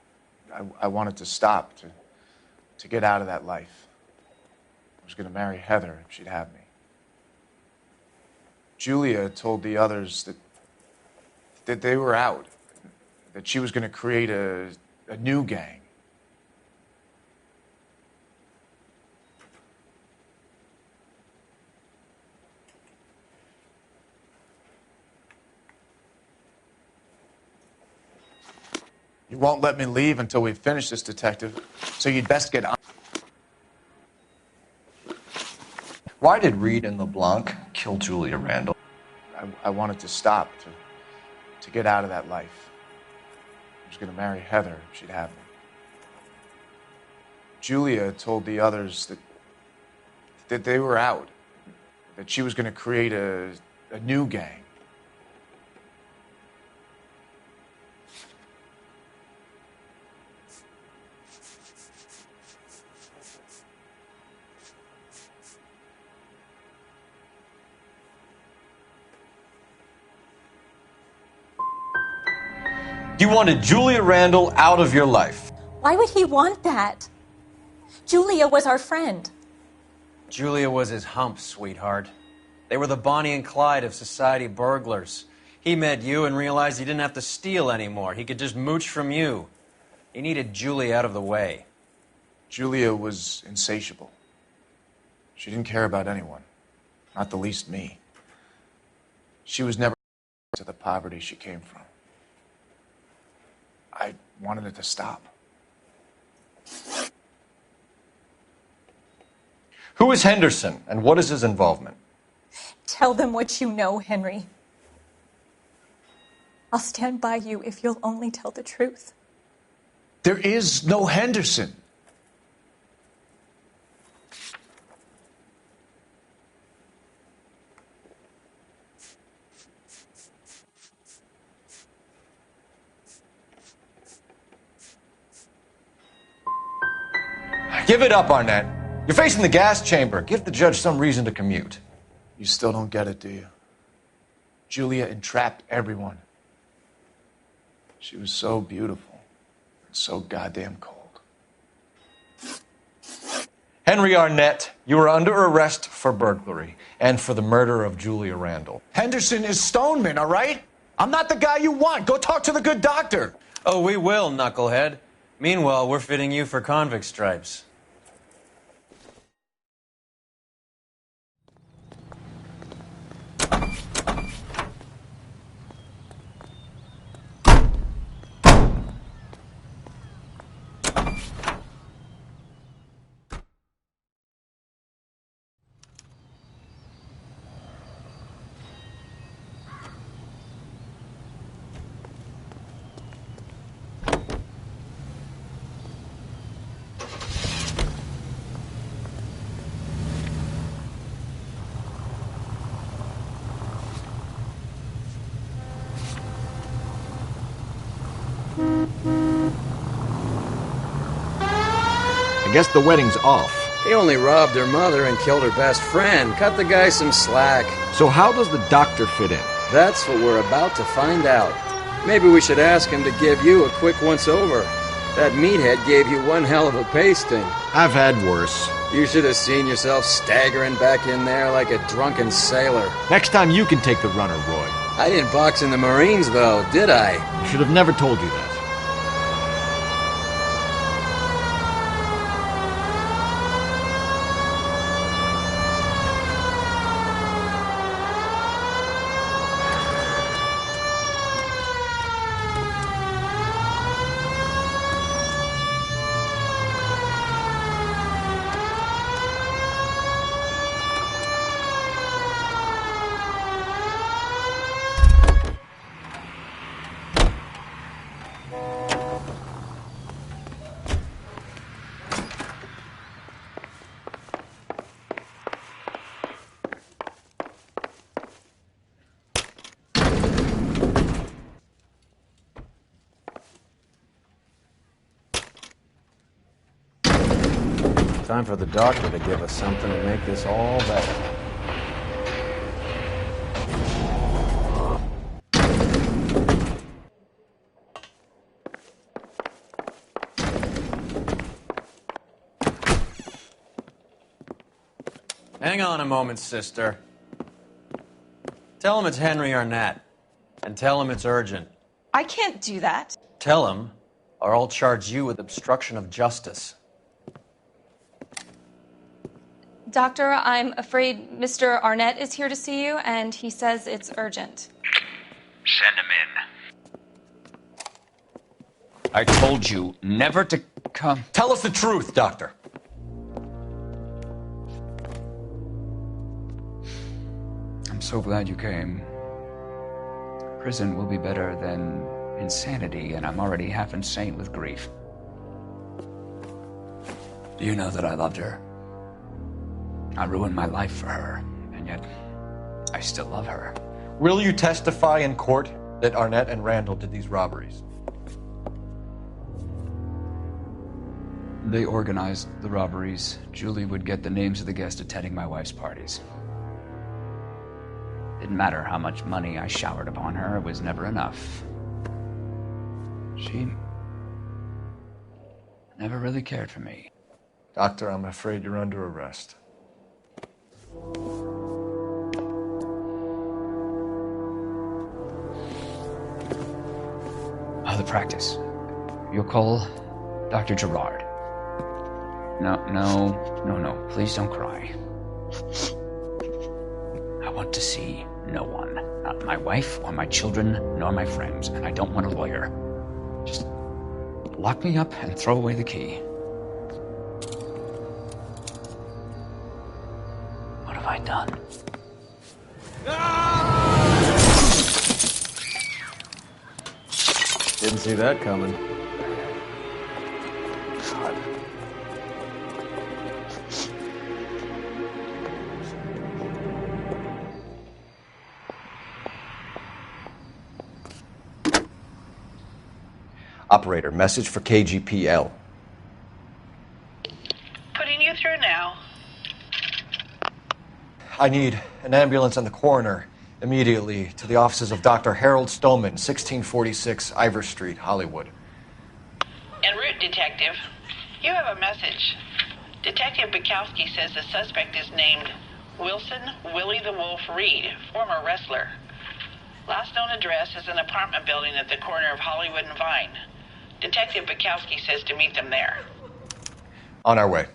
I wanted to stop, to get out of that life. I was going to marry Heather if she'd have me. Julia told the others that they were out, that she was going to create a new gang. You won't let me leave until we finish this, detective, so you'd best get on. Why did Reed and LeBlanc kill Julia Randall? I wanted to stop, to get out of that life. I was going to marry Heather if she'd have me. Julia told the others that they were out, that she was going to create a new gang. You wanted Julia Randall out of your life. Why would he want that? Julia was our friend. Julia was his hump, sweetheart. They were the Bonnie and Clyde of society burglars. He met you and realized he didn't have to steal anymore. He could just mooch from you. He needed Julia out of the way. Julia was insatiable. She didn't care about anyone, not the least me. She was never to the poverty she came from. I wanted it to stop. Who is Henderson, and what is his involvement? Tell them what you know, Henry. I'll stand by you if you'll only tell the truth. There is no Henderson. Give it up, Arnett. You're facing the gas chamber. Give the judge some reason to commute. You still don't get it, do you? Julia entrapped everyone. She was so beautiful and so goddamn cold. Henry Arnett, you are under arrest for burglary and for the murder of Julia Randall. Henderson is Stoneman, all right? I'm not the guy you want. Go talk to the good doctor. Oh, we will, knucklehead. Meanwhile, we're fitting you for convict stripes. I guess the wedding's off. He only robbed her mother and killed her best friend. Cut the guy some slack. So how does the doctor fit in? That's what we're about to find out. Maybe we should ask him to give you a quick once-over. That meathead gave you one hell of a pasting. I've had worse. You should have seen yourself staggering back in there like a drunken sailor. Next time you can take the runner, Roy. I didn't box in the Marines, though, did I? I should have never told you that. Time for the doctor to give us something to make this all better. Hang on a moment, sister. Tell him it's Henry Arnett. And tell him it's urgent. I can't do that. Tell him, or I'll charge you with obstruction of justice. Doctor, I'm afraid Mr. Arnett is here to see you, and he says it's urgent. Send him in. I told you never to come. Tell us the truth, Doctor. I'm so glad you came. Prison will be better than insanity, and I'm already half insane with grief. Do you know that I loved her? I ruined my life for her, and yet I still love her. Will you testify in court that Arnett and Randall did these robberies? They organized the robberies. Julie would get the names of the guests attending my wife's parties. Didn't matter how much money I showered upon her, it was never enough. She never really cared for me. Doctor, I'm afraid you're under arrest. The practice. You'll call Dr. Gerard. No. Please don't cry. I want to see no one. Not my wife or my children, nor my friends. And I don't want a lawyer. Just lock me up and throw away the key. What have I done? Didn't see that coming. God. Operator, message for KGPL. Putting you through now. I need an ambulance and the coroner immediately to the offices of Dr. Harold Stoneman, 1646 Ivor Street, Hollywood. En route, Detective. You have a message. Detective Bukowski says the suspect is named Wilson Willie the Wolf Reed, former wrestler. Last known address is an apartment building at the corner of Hollywood and Vine. Detective Bukowski says to meet them there. On our way.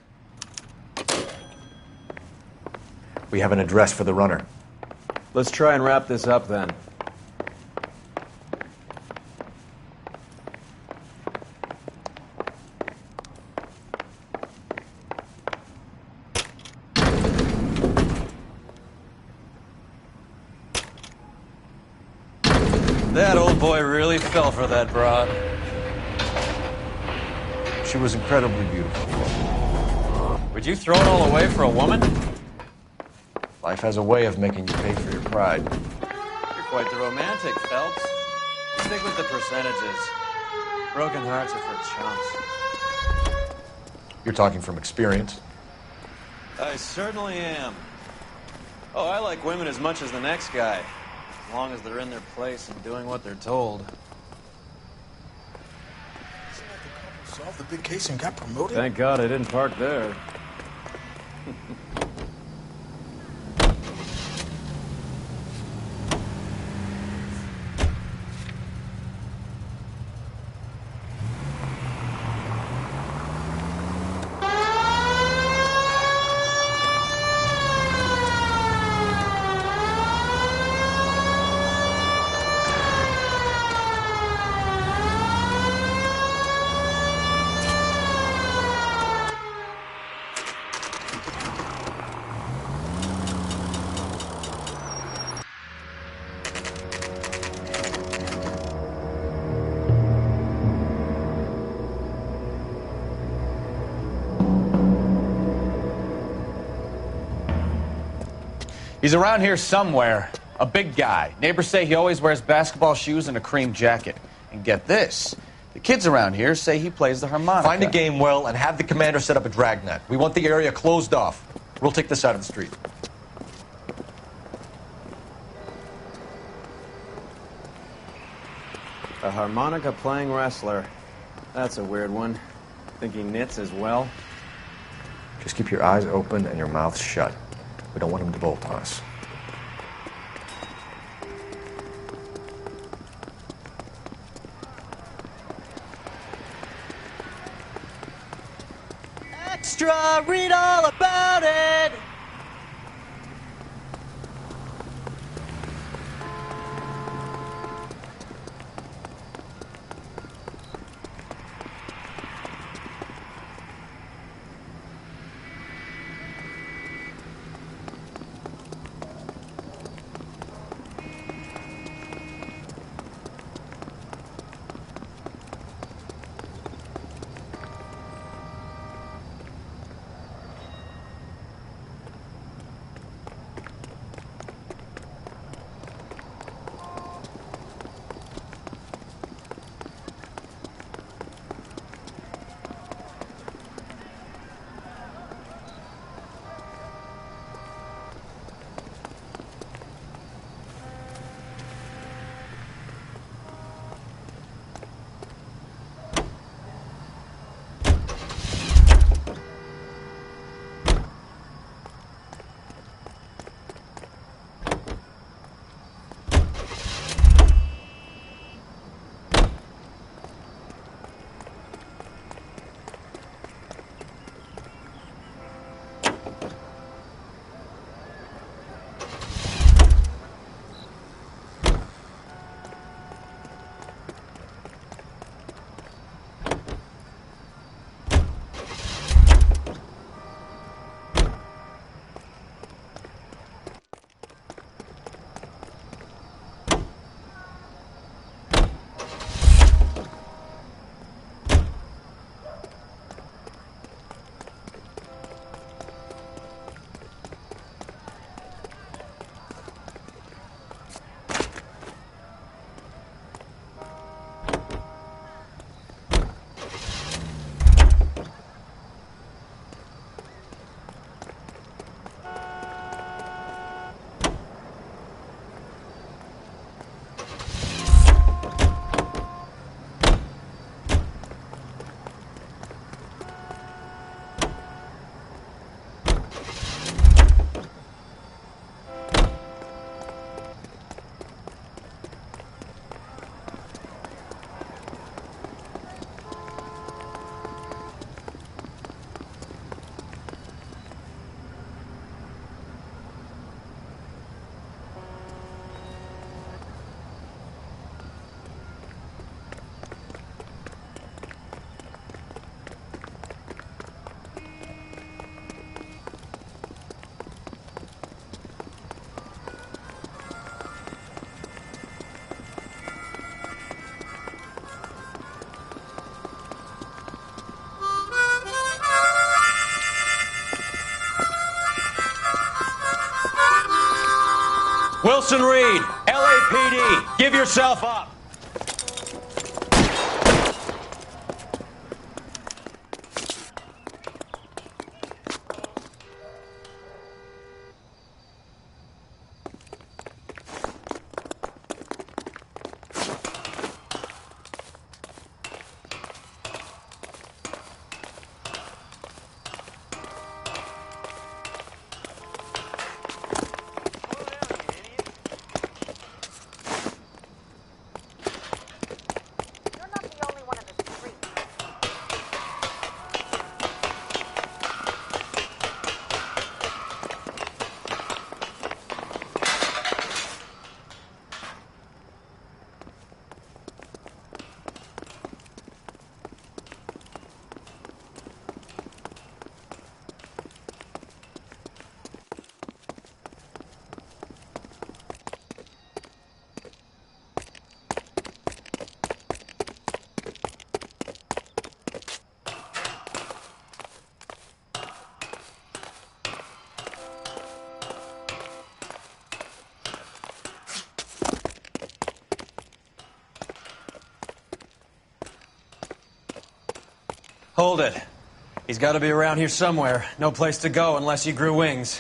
We have an address for the runner. Let's try and wrap this up then. That old boy really fell for that broad. She was incredibly beautiful. Would you throw it all away for a woman? Life has a way of making you pay for your pride. You're quite the romantic, Phelps. Stick with the percentages. Broken hearts are for chumps. You're talking from experience. I certainly am. Oh, I like women as much as the next guy. As long as they're in their place and doing what they're told. Solved the big case and got promoted? Thank God I didn't park there. He's around here somewhere. A big guy. Neighbors say he always wears basketball shoes and a cream jacket. And get this, The kids around here say he plays the harmonica. Find a game well and have the commander set up a dragnet. We want the area closed off. We'll take this side of the street. A harmonica-playing wrestler. That's a weird one. Think he knits as well? Just keep your eyes open and your mouth shut. We don't want him to bolt on us. Extra, read all about it! Wilson Reed, LAPD, give yourself up. Hold it. He's got to be around here somewhere. No place to go unless he grew wings.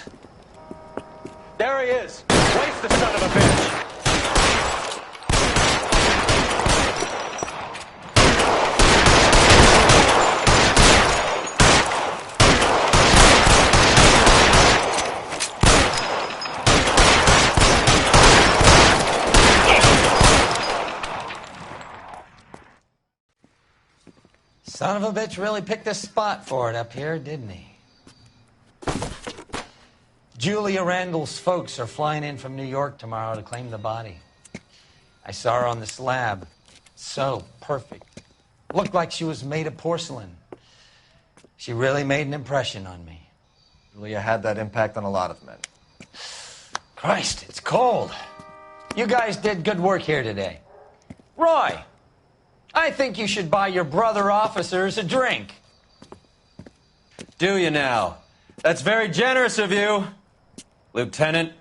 There he is! Waste the son of a bitch! Son of a bitch really picked a spot for it up here, didn't he? Julia Randall's folks are flying in from New York tomorrow to claim the body. I saw her on the slab. So perfect. Looked like she was made of porcelain. She really made an impression on me. Julia had that impact on a lot of men. Christ, it's cold. You guys did good work here today. Roy, I think you should buy your brother officers a drink. Do you now? That's very generous of you, Lieutenant.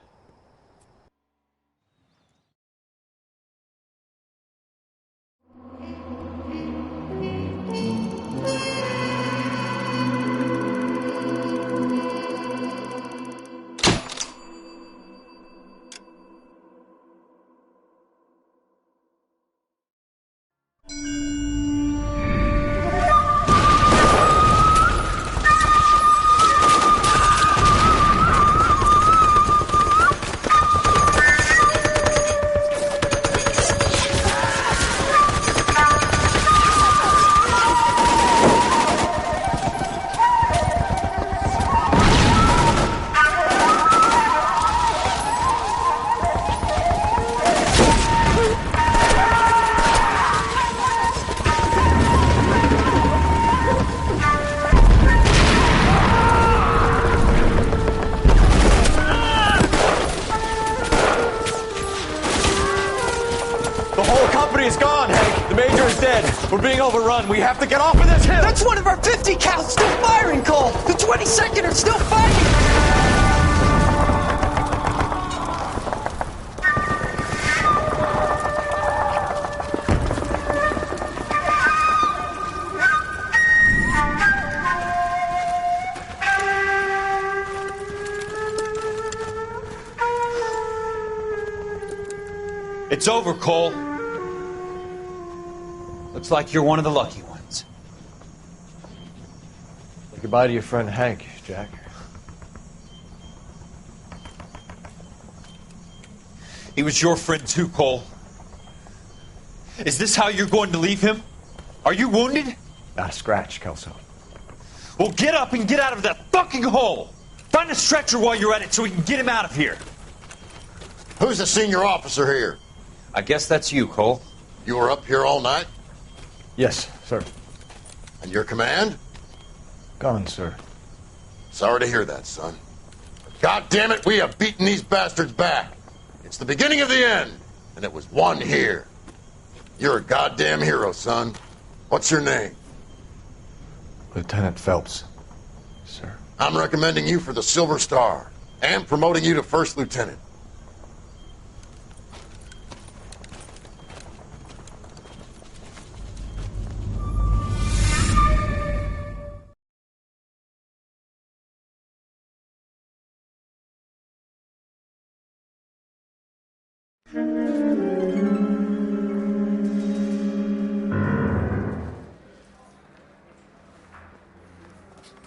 We're being overrun. We have to get off of this hill. That's one of our 50 cals still firing, Cole. The 22nd are still fighting. It's over, Cole. Looks like you're one of the lucky ones. Say goodbye to your friend Hank, Jack. He was your friend too, Cole. Is this how you're going to leave him? Are you wounded? Not a scratch, Kelso. Well, get up and get out of that fucking hole! Find a stretcher while you're at it so we can get him out of here. Who's the senior officer here? I guess that's you, Cole. You were up here all night? Yes, sir. And your command? Gone, sir. Sorry to hear that, son. God damn it, we have beaten these bastards back. It's the beginning of the end, and it was one here. You're a goddamn hero, son. What's your name? Lieutenant Phelps, sir. I'm recommending you for the Silver Star and promoting you to First Lieutenant.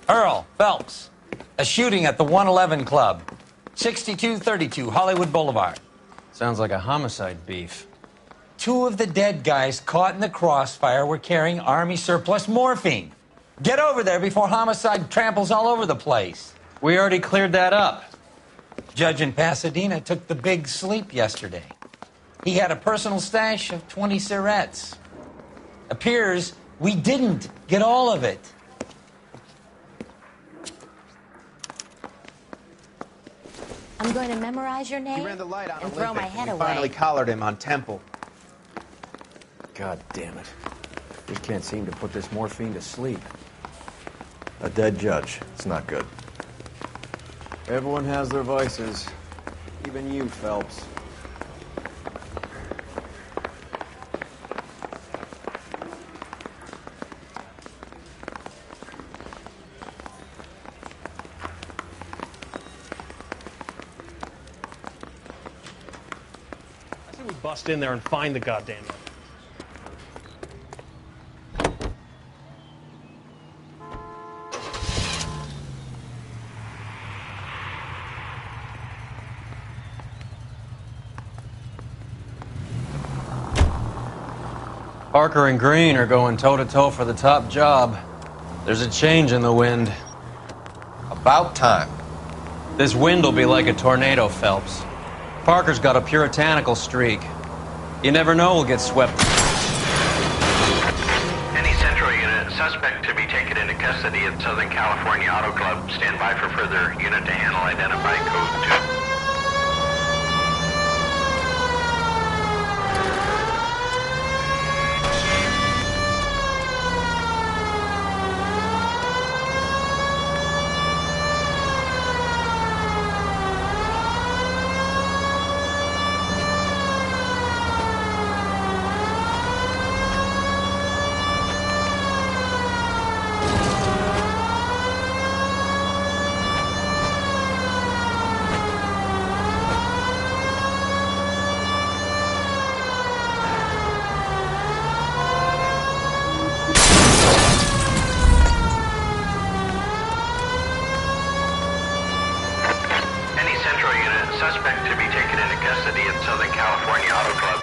Earl Phelps, a shooting at the 111 Club, 6232 Hollywood Boulevard. Sounds like a homicide beef. 2 of the dead guys caught in the crossfire were carrying Army surplus morphine. Get over there before homicide tramples all over the place. We already cleared that up. Judge in Pasadena took the big sleep yesterday. He had a personal stash of 20 cigarettes. Appears we didn't get all of it. I'm going to memorize your name He ran the light on and throw my Olympic, head and we away. finally collared him on Temple. God damn it. Just can't seem to put this morphine to sleep. A dead judge. It's not good. Everyone has their vices. Even you, Phelps. bust in there and find the goddamn thing. Parker and Green are going toe-to-toe for the top job. There's a change in the wind. About time. This wind will be like a tornado, Phelps. Parker's got a puritanical streak. You never know who'll get swept. Any Central unit, suspect to be taken into custody at Southern California Auto Club. Stand by for further unit to handle identifying code 2. Suspect to be taken into custody at Southern California Auto Club.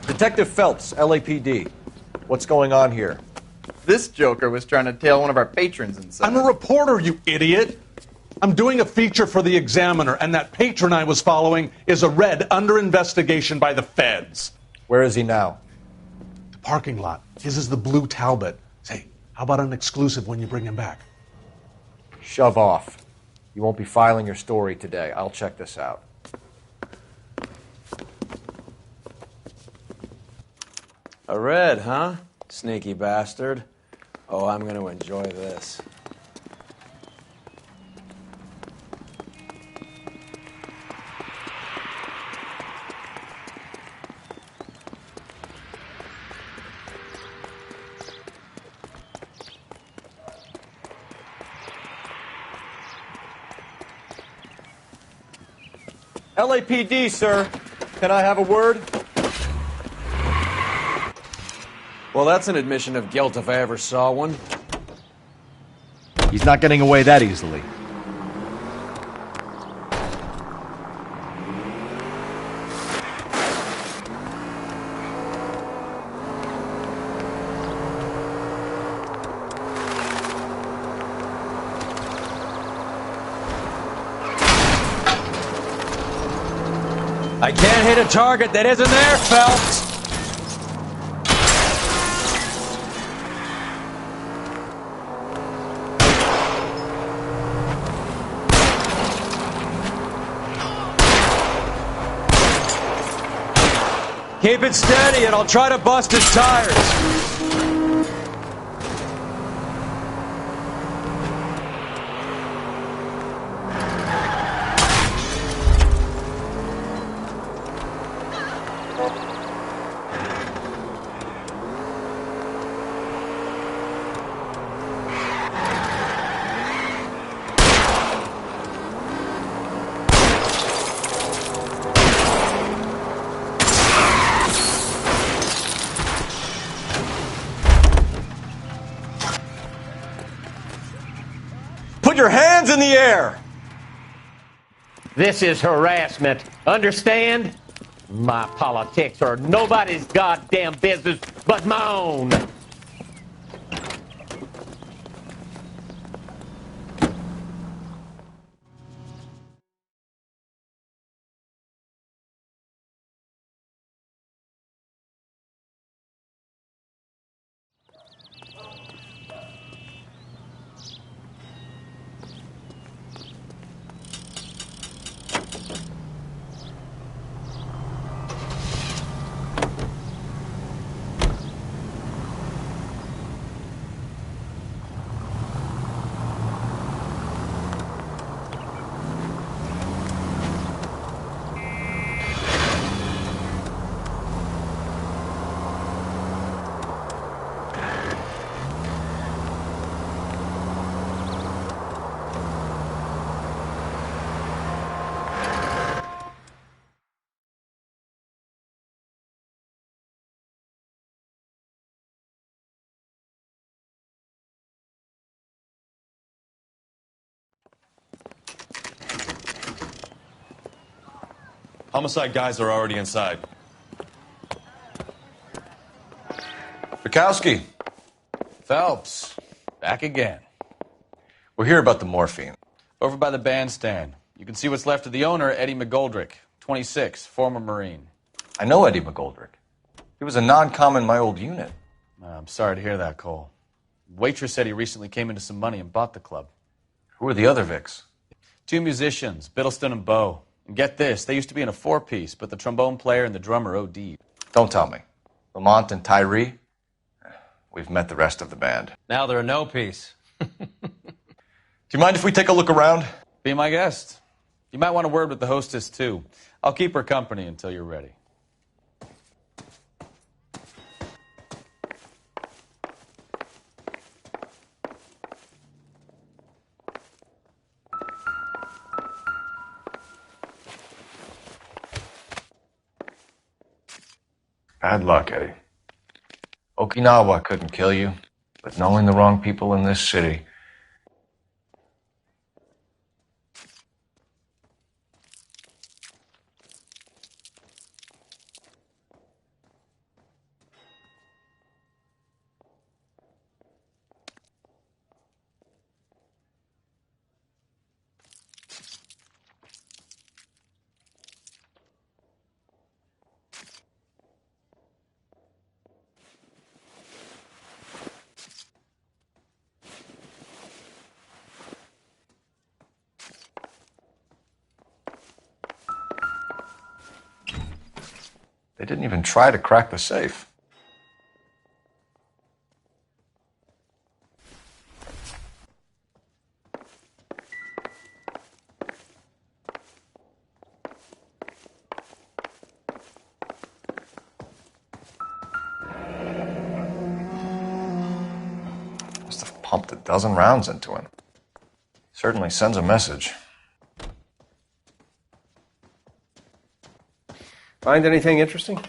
Detective Phelps, LAPD. What's going on here? This joker was trying to tail one of our patrons inside. I'm a reporter, you idiot. I'm doing a feature for the Examiner, and that patron I was following is a red under investigation by the feds. Where is he now? The parking lot. His is the blue Talbot. Say, how about an exclusive when you bring him back? Shove off. You won't be filing your story today. I'll check this out. A red, huh? Sneaky bastard. Oh, I'm going to enjoy this. LAPD, sir. Can I have a word? Well, that's an admission of guilt if I ever saw one. He's not getting away that easily. I can't hit a target that isn't there, Phelps. Keep it steady and I'll try to bust his tires. Put your hands in the air! This is harassment. Understand? My politics are nobody's goddamn business but my own. Homicide guys are already inside. Bukowski. Phelps, back again. We're here about the morphine. Over by the bandstand. You can see what's left of the owner, Eddie McGoldrick, 26, former Marine. I know Eddie McGoldrick. He was a non-com in my old unit. I'm sorry to hear that, Cole. Waitress said he recently came into some money and bought the club. Who are the other Vics? 2 musicians, Biddleston and Bo. And get this, they used to be in a 4-piece, but the trombone player and the drummer OD'd. Don't tell me. Lamont and Tyree? We've met the rest of the band. Now they're a no-piece. Do you mind if we take a look around? Be my guest. You might want a word with the hostess, too. I'll keep her company until you're ready. Bad luck, Eddie. Okinawa couldn't kill you, but knowing the wrong people in this city... They didn't even try to crack the safe. Must have pumped a dozen rounds into him. Certainly sends a message. Find anything interesting?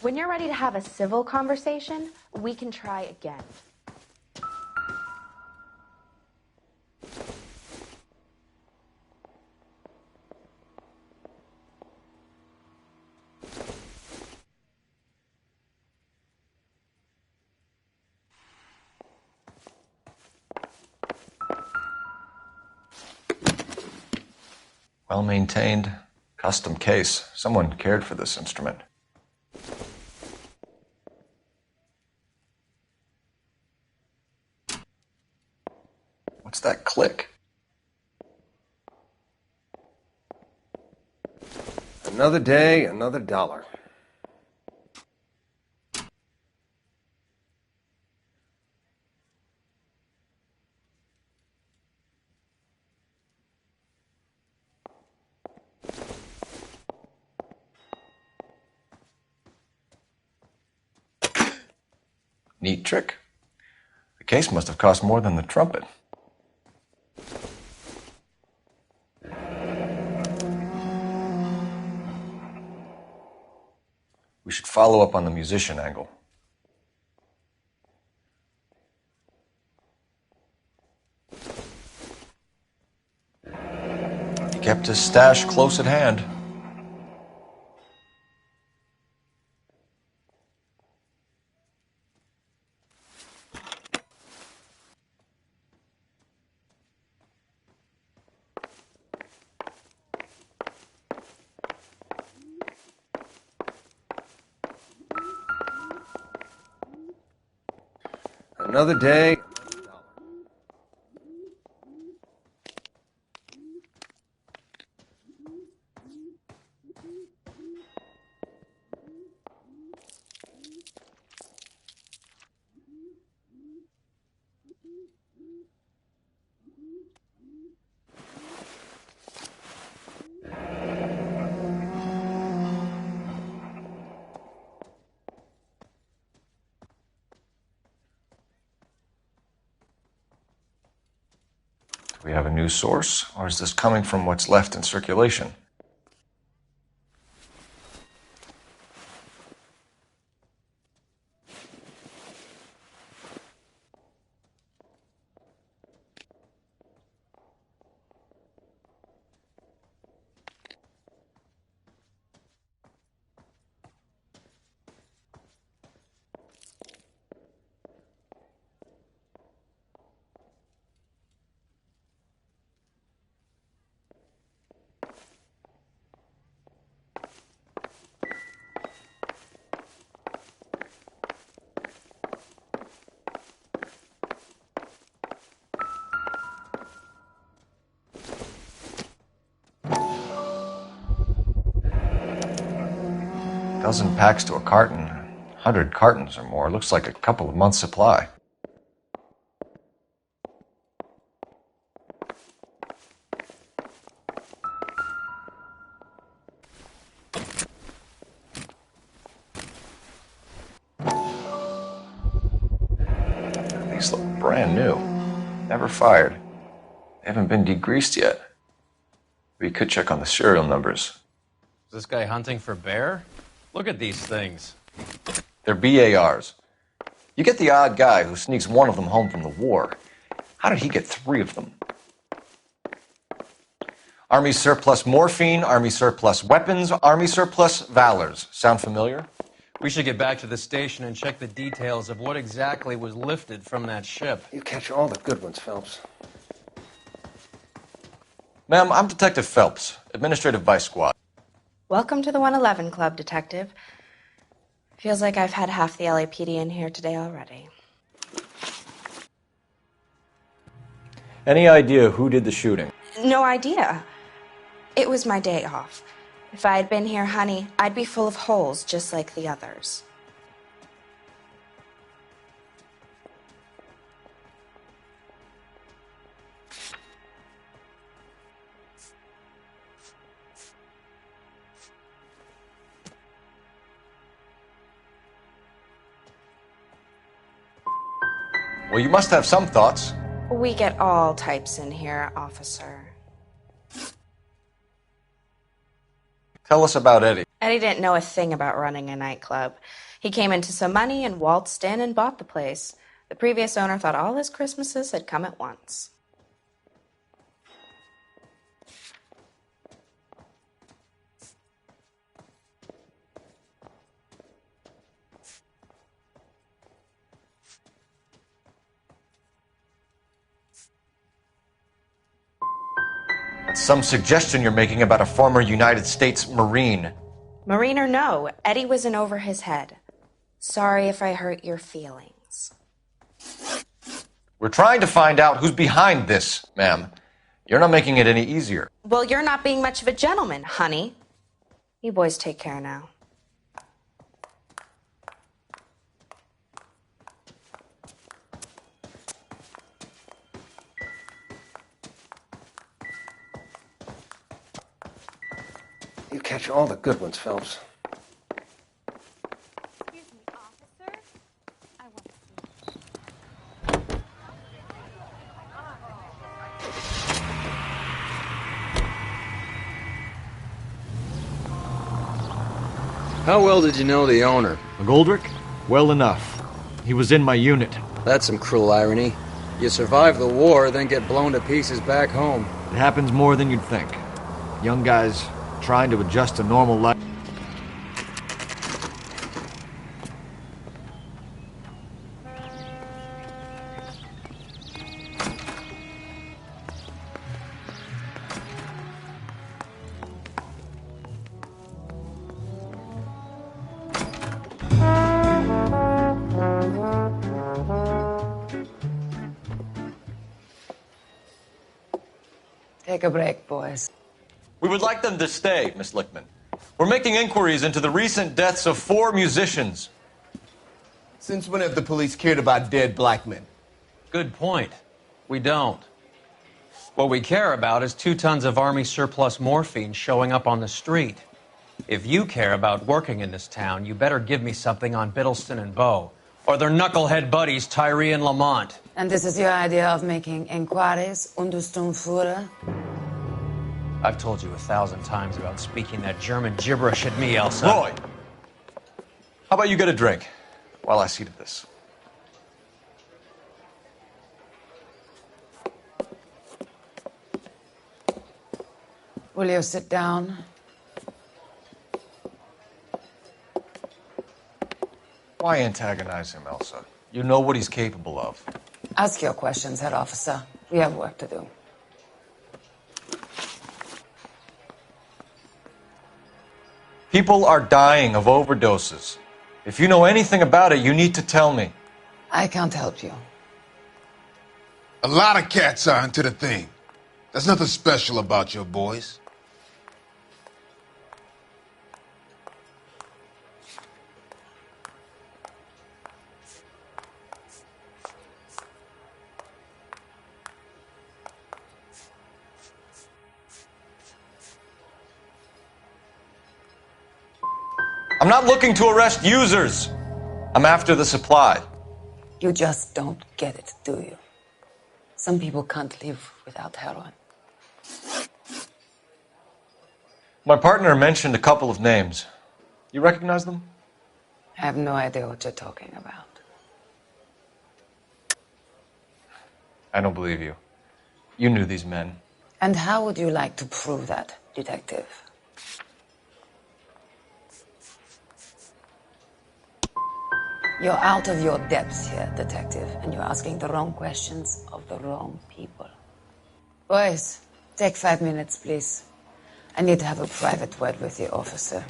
When you're ready to have a civil conversation, we can try again. Well maintained, custom case. Someone cared for this instrument. What's that click? Another day, another dollar. Neat trick. The case must have cost more than the trumpet. We should follow up on the musician angle. He kept his stash close at hand. Another day. we have a news source, or is this coming from what's left in circulation? Dozen packs to a carton, 100 cartons or more. Looks like a couple of months' supply. These look brand new. Never fired. They haven't been degreased yet. We could check on the serial numbers. Is this guy hunting for bear? Look at these things. They're BARs. You get the odd guy who sneaks one of them home from the war. How did he get 3 of them? Army surplus morphine, Army surplus weapons, Army surplus valors. Sound familiar? We should get back to the station and check the details of what exactly was lifted from that ship. You catch all the good ones, Phelps. Ma'am, I'm Detective Phelps, Administrative Vice Squad. Welcome to the 111 Club, Detective. Feels like I've had half the LAPD in here today already. Any idea who did the shooting? No idea. It was my day off. If I had been here, honey, I'd be full of holes just like the others. Well, you must have some thoughts. We get all types in here, officer. Tell us about Eddie. Eddie didn't know a thing about running a nightclub. He came into some money and waltzed in and bought the place. The previous owner thought all his Christmases had come at once. That's some suggestion you're making about a former United States Marine. Marine or no, Eddie was in over his head. Sorry if I hurt your feelings. We're trying to find out who's behind this, ma'am. You're not making it any easier. Well, you're not being much of a gentleman, honey. You boys take care now. You catch all the good ones, Phelps. How well did you know the owner? McGoldrick? Well enough. He was in my unit. That's some cruel irony. You survive the war, then get blown to pieces back home. It happens more than you'd think. Young guys trying to adjust to normal life. Take a break, boys. We would like them to stay, Miss Lichtman. We're making inquiries into the recent deaths of 4 musicians. Since when have the police cared about dead black men? Good point. We don't. What we care about is 2 tons of Army surplus morphine showing up on the street. If you care about working in this town, you better give me something on Biddleston and Bow. Or their knucklehead buddies, Tyree and Lamont. And this is your idea of making inquiries under Sturmführer? I've told you 1,000 times about speaking that German gibberish at me, Elsa. Roy! How about you get a drink while I see to this? Will you sit down? Why antagonize him, Elsa? You know what he's capable of. Ask your questions, Herr Officer. We have work to do. People are dying of overdoses. If you know anything about it, you need to tell me. I can't help you. A lot of cats are into the thing. There's nothing special about your boys. I'm not looking to arrest users. I'm after the supply. You just don't get it, do you? Some people can't live without heroin. My partner mentioned a couple of names. You recognize them? I have no idea what you're talking about. I don't believe you. You knew these men. And how would you like to prove that, detective? You're out of your depths here, detective, and you're asking the wrong questions of the wrong people. Boys, take 5 minutes, please. I need to have a private word with you, officer.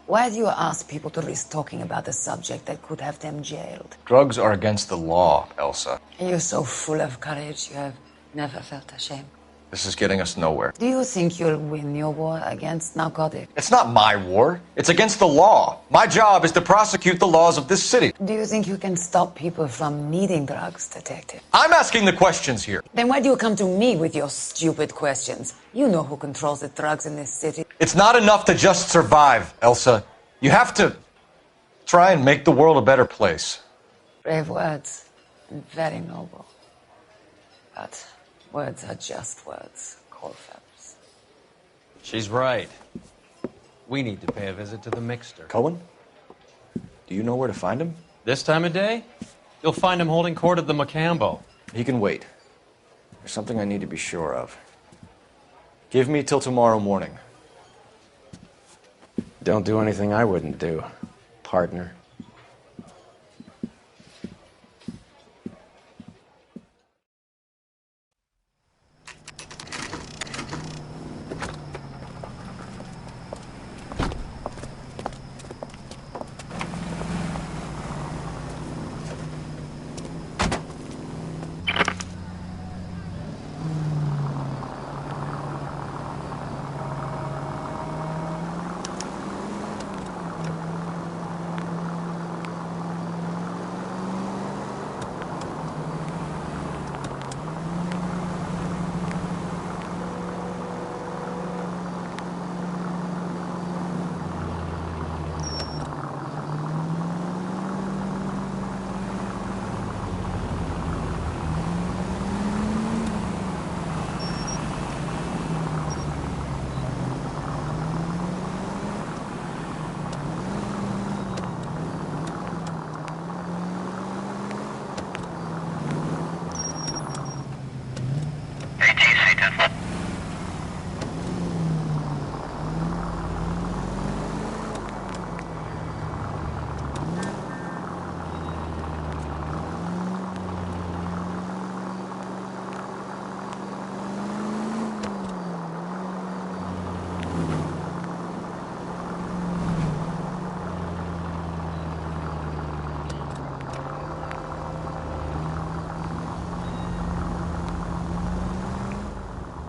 Why do you ask people to risk talking about a subject that could have them jailed? Drugs are against the law, Elsa. And you're so full of courage, you have never felt ashamed. This is getting us nowhere. Do you think you'll win your war against narcotics? It's not my war. It's against the law. My job is to prosecute the laws of this city. Do you think you can stop people from needing drugs, detective? I'm asking the questions here. Then why do you come to me with your stupid questions? You know who controls the drugs in this city. It's not enough to just survive, Elsa. You have to try and make the world a better place. Brave words and very noble. But words are just words, Cole Phelps. She's right. We need to pay a visit to the Mixter. Cohen? Do you know where to find him? This time of day? You'll find him holding court at the Macambo. He can wait. There's something I need to be sure of. Give me till tomorrow morning. Don't do anything I wouldn't do, partner.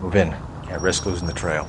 Move in. Can't risk losing the trail.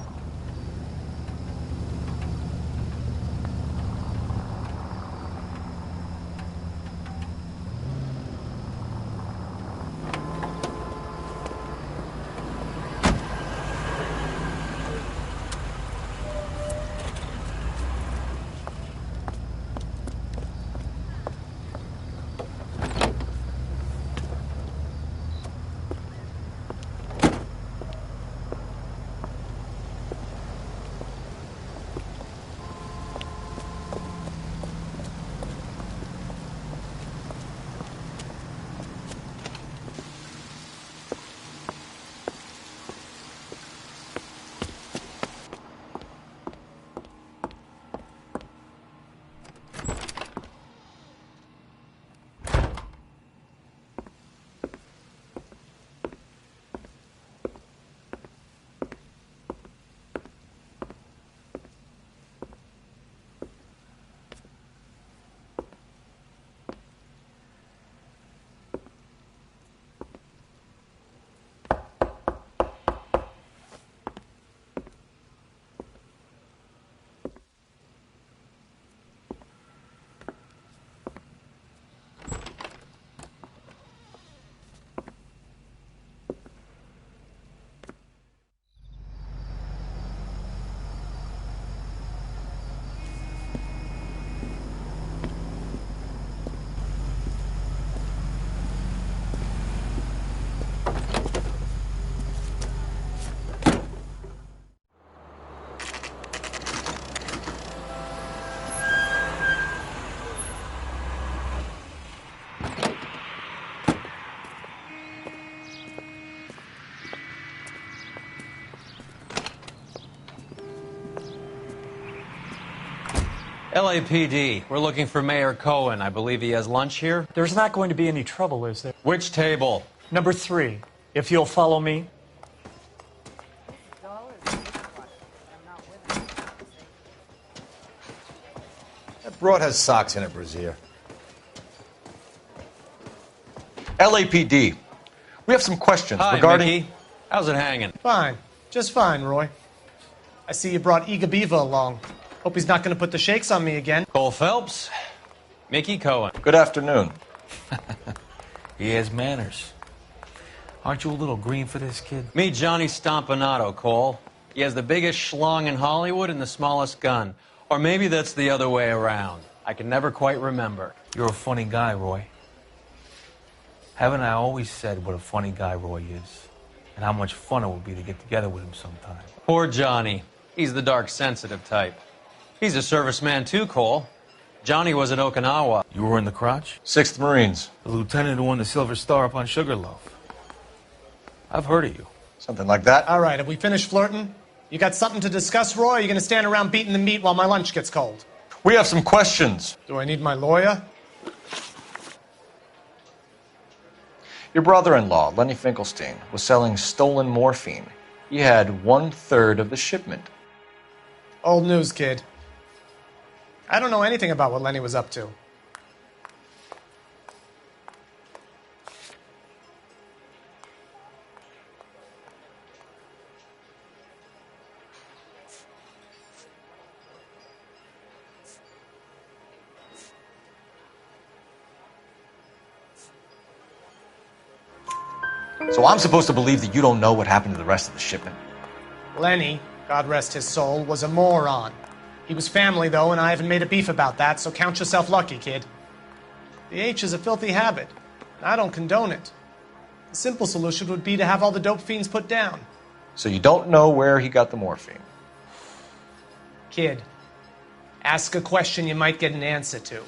LAPD, we're looking for Mayor Cohen. I believe he has lunch here. There's not going to be any trouble, is there? Which table? Number 3, if you'll follow me. That broad has socks in it, Brazier. LAPD, we have some questions Hi, regarding... Mickey. How's it hanging? Fine. Just fine, Roy. I see you brought Iga Beaver along. Hope he's not going to put the shakes on me again. Cole Phelps, Mickey Cohen. Good afternoon. He has manners. Aren't you a little green for this kid? Meet Johnny Stompanato, Cole. He has the biggest schlong in Hollywood and the smallest gun. Or maybe that's the other way around. I can never quite remember. You're a funny guy, Roy. Haven't I always said what a funny guy Roy is? And how much fun it would be to get together with him sometime. Poor Johnny. He's the dark, sensitive type. He's a serviceman too, Cole. Johnny was at Okinawa. You were in the crotch? 6th Marines. The lieutenant who won the Silver Star up on Sugarloaf. I've heard of you. Something like that. All right, have we finished flirting? You got something to discuss, Roy, or are you going to stand around beating the meat while my lunch gets cold? We have some questions. Do I need my lawyer? Your brother-in-law, Lenny Finkelstein, was selling stolen morphine. He had 1/3 of the shipment. Old news, kid. I don't know anything about what Lenny was up to. So I'm supposed to believe that you don't know what happened to the rest of the shipment? Lenny, God rest his soul, was a moron. He was family, though, and I haven't made a beef about that, so count yourself lucky, kid. The H is a filthy habit, and I don't condone it. The simple solution would be to have all the dope fiends put down. So you don't know where he got the morphine? Kid, ask a question you might get an answer to.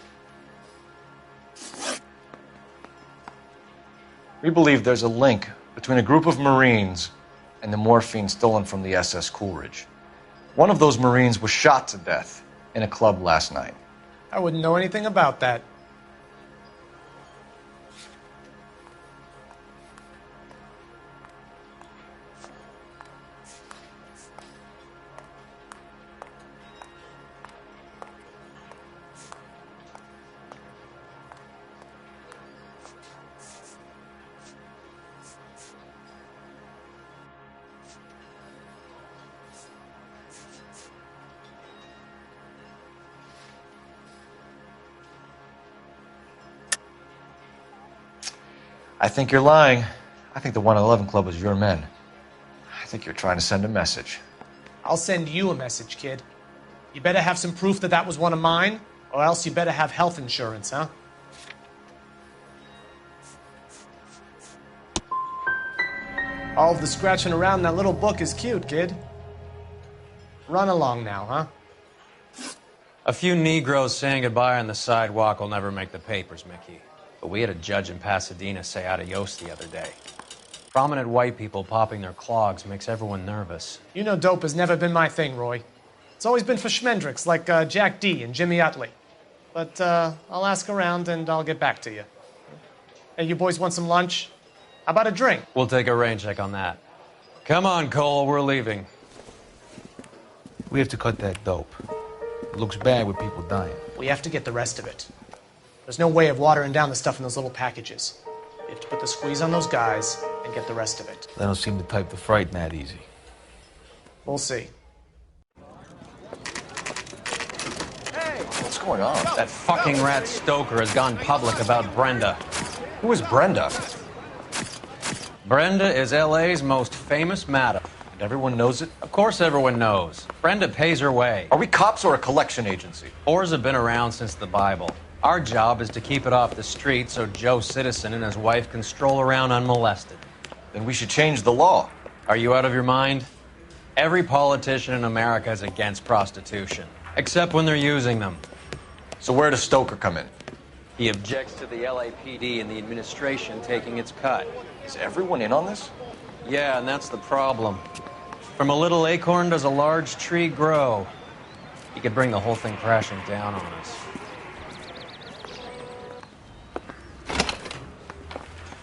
We believe there's a link between a group of Marines and the morphine stolen from the SS Coolidge. One of those Marines was shot to death in a club last night. I wouldn't know anything about that. I think you're lying. I think the 111 Club was your men. I think you're trying to send a message. I'll send you a message, kid. You better have some proof that that was one of mine, or else you better have health insurance, huh? All of the scratching around in that little book is cute, kid. Run along now, huh? A few Negroes saying goodbye on the sidewalk will never make the papers, Mickey. But we had a judge in Pasadena say adios the other day. Prominent white people popping their clogs makes everyone nervous. You know dope has never been my thing, Roy. It's always been for schmendricks like Jack D. and Jimmy Utley. But I'll ask around and I'll get back to you. Hey, you boys want some lunch? How about a drink? We'll take a rain check on that. Come on, Cole, we're leaving. We have to cut that dope. It looks bad with people dying. We have to get the rest of it. There's no way of watering down the stuff in those little packages. You have to put the squeeze on those guys and get the rest of it. They don't seem the type to frighten that easy. We'll see. What's going on? That fucking rat Stoker has gone public about Brenda. Who is Brenda? Brenda is LA's most famous madam. And everyone knows it? Of course everyone knows. Brenda pays her way. Are we cops or a collection agency? Whores have been around since the Bible. Our job is to keep it off the street so Joe Citizen and his wife can stroll around unmolested. Then we should change the law. Are you out of your mind? Every politician in America is against prostitution, except when they're using them. So where does Stoker come in? He objects to the LAPD and the administration taking its cut. Is everyone in on this? Yeah, and that's the problem. From a little acorn does a large tree grow. He could bring the whole thing crashing down on us.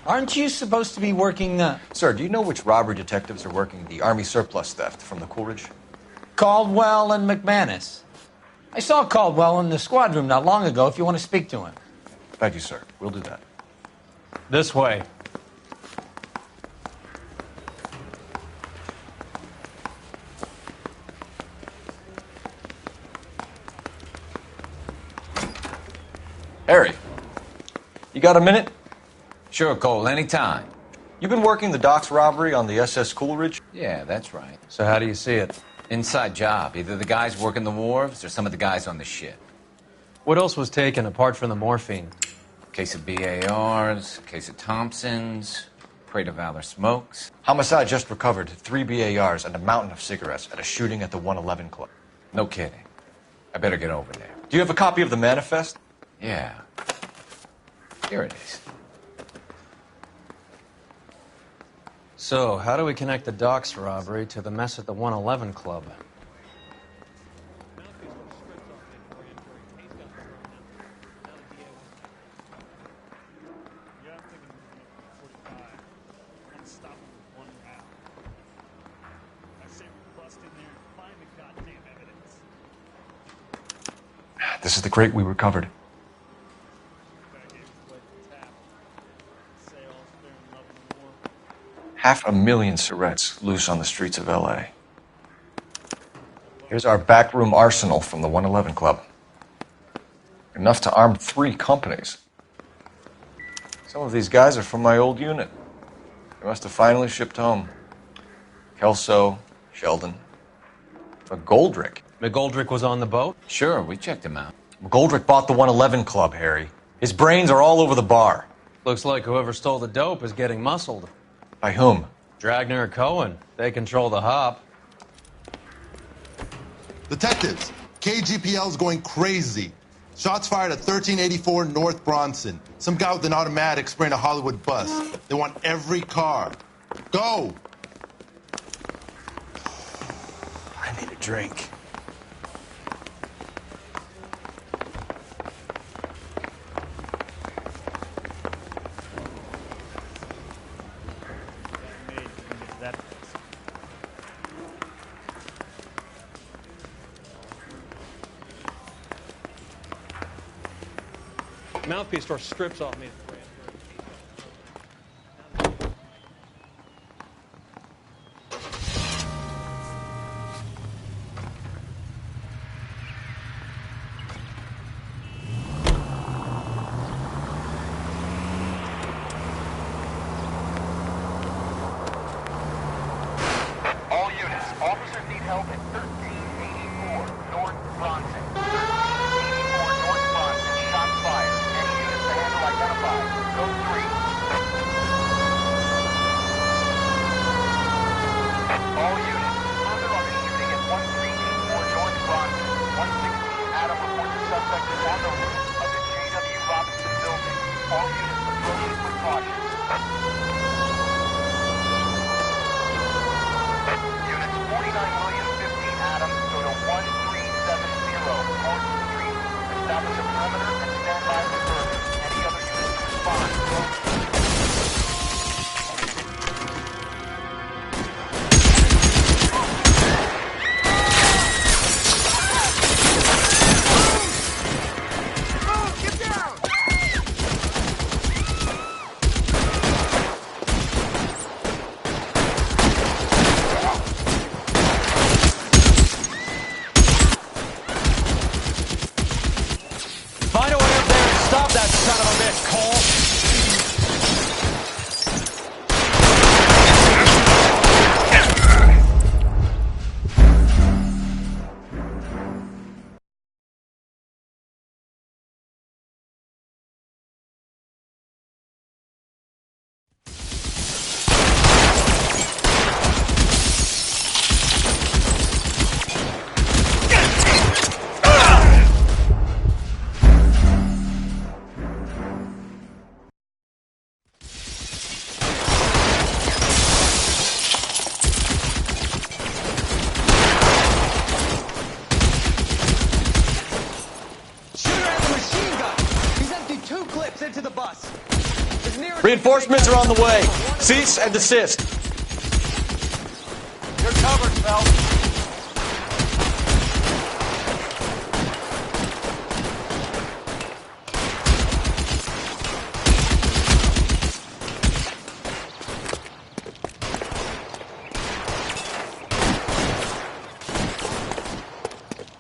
Aren't you supposed to be working, Sir, do you know which robbery detectives are working the Army surplus theft from the Coolidge? Caldwell and McManus? I saw Caldwell in the squad room not long ago if you want to speak to him. Thank you, sir. We'll do that. This way. Harry, you got a minute? Sure, Cole, anytime. You've been working the docks robbery on the SS Coolidge? Yeah, that's right. So how do you see it? Inside job. Either the guys working the wharves or some of the guys on the ship. What else was taken apart from the morphine? Case of BARs, case of Thompsons, Parade of Valor smokes. Homicide just recovered 3 BARs and a mountain of cigarettes at a shooting at the 111 Club. No kidding. I better get over there. Do you have a copy of the manifest? Yeah. Here it is. So, how do we connect the docks robbery to the mess at the 111 Club? This is the crate we recovered. Half a million cigarettes loose on the streets of LA. Here's our backroom arsenal from the 111 Club. Enough to arm 3 companies. Some of these guys are from my old unit. They must have finally shipped home. Kelso, Sheldon, McGoldrick. McGoldrick was on the boat? Sure, we checked him out. McGoldrick bought the 111 Club, Harry. His brains are all over the bar. Looks like whoever stole the dope is getting muscled. By whom? Dragner or Cohen. They control the hop. Detectives, KGPL's going crazy. Shots fired at 1384 North Bronson. Some guy with an automatic spraying a Hollywood bus. They want every car. Go! I need a drink. Mouthpiece store strips off me. All units, officers need help at 1384 North Bronson. 1384 North Bronson, shots fired. Any units to handle identified. Code 3. All units, further on the shooting at 1384 North Bronson. 116 Adam reports the suspect is on the roof of the J.W. Robinson building. All units approaching with caution. Units 49 William 15 Adam, go to 1370 North Street. Establish a perimeter and stand by for further. Any other units to respond. Get down! Find a way up there and stop that son of a bitch, Cole. Reinforcements are on the way. Cease and desist. You're covered, Phelps.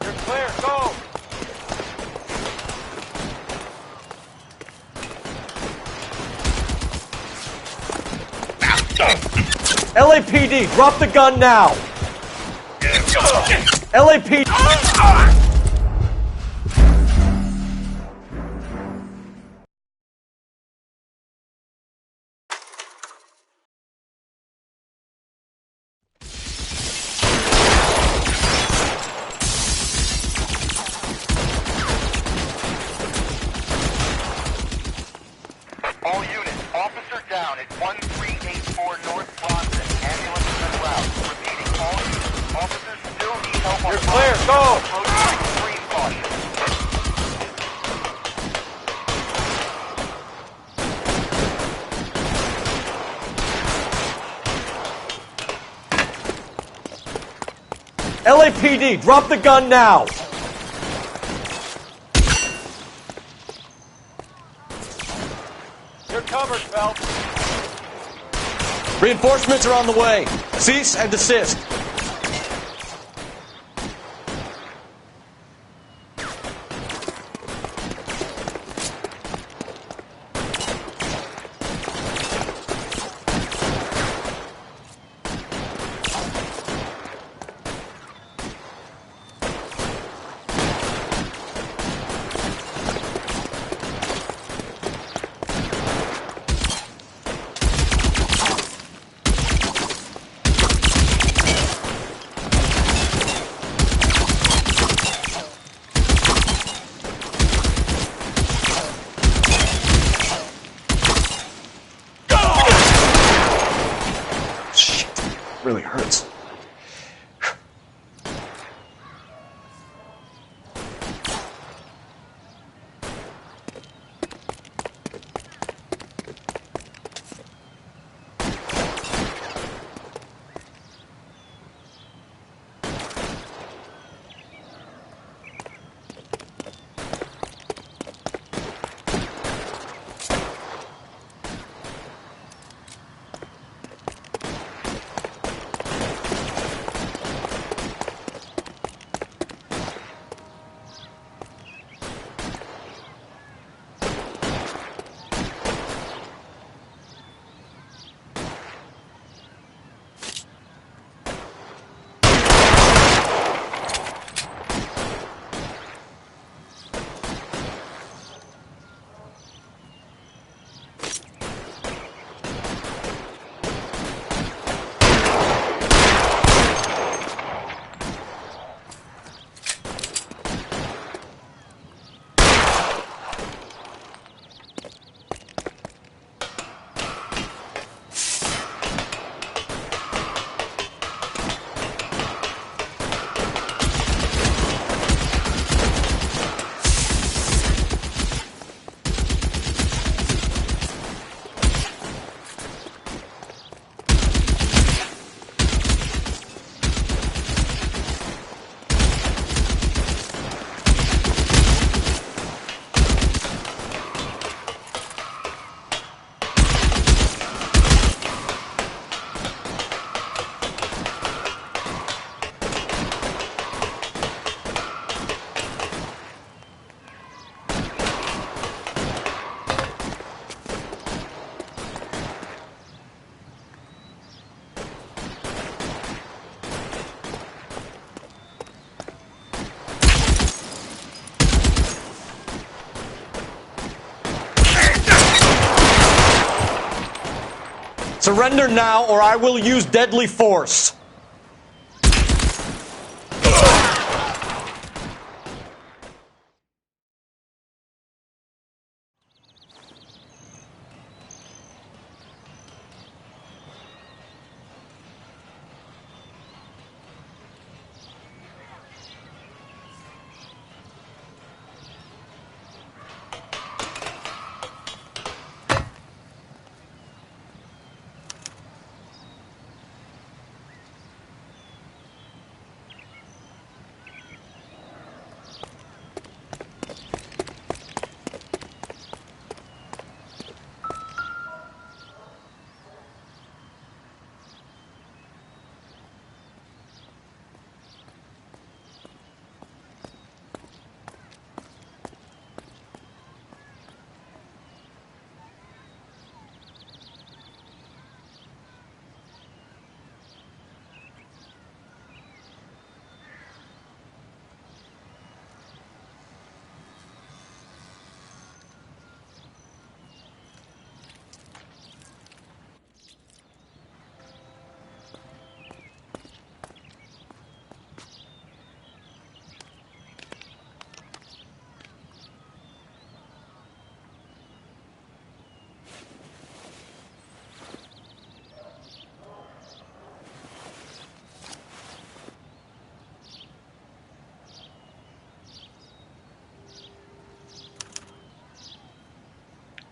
You're clear. Go. LAPD, drop the gun now. LAPD. All units, officer down at 1384 North Bronson. Ambulance is en route. Repeating, all units, officers still need help on the clear, go! Approaching extreme caution. LAPD, drop the gun now. You're covered, Phelps. Reinforcements are on the way. Cease and desist. Really hurts. Surrender now, or I will use deadly force.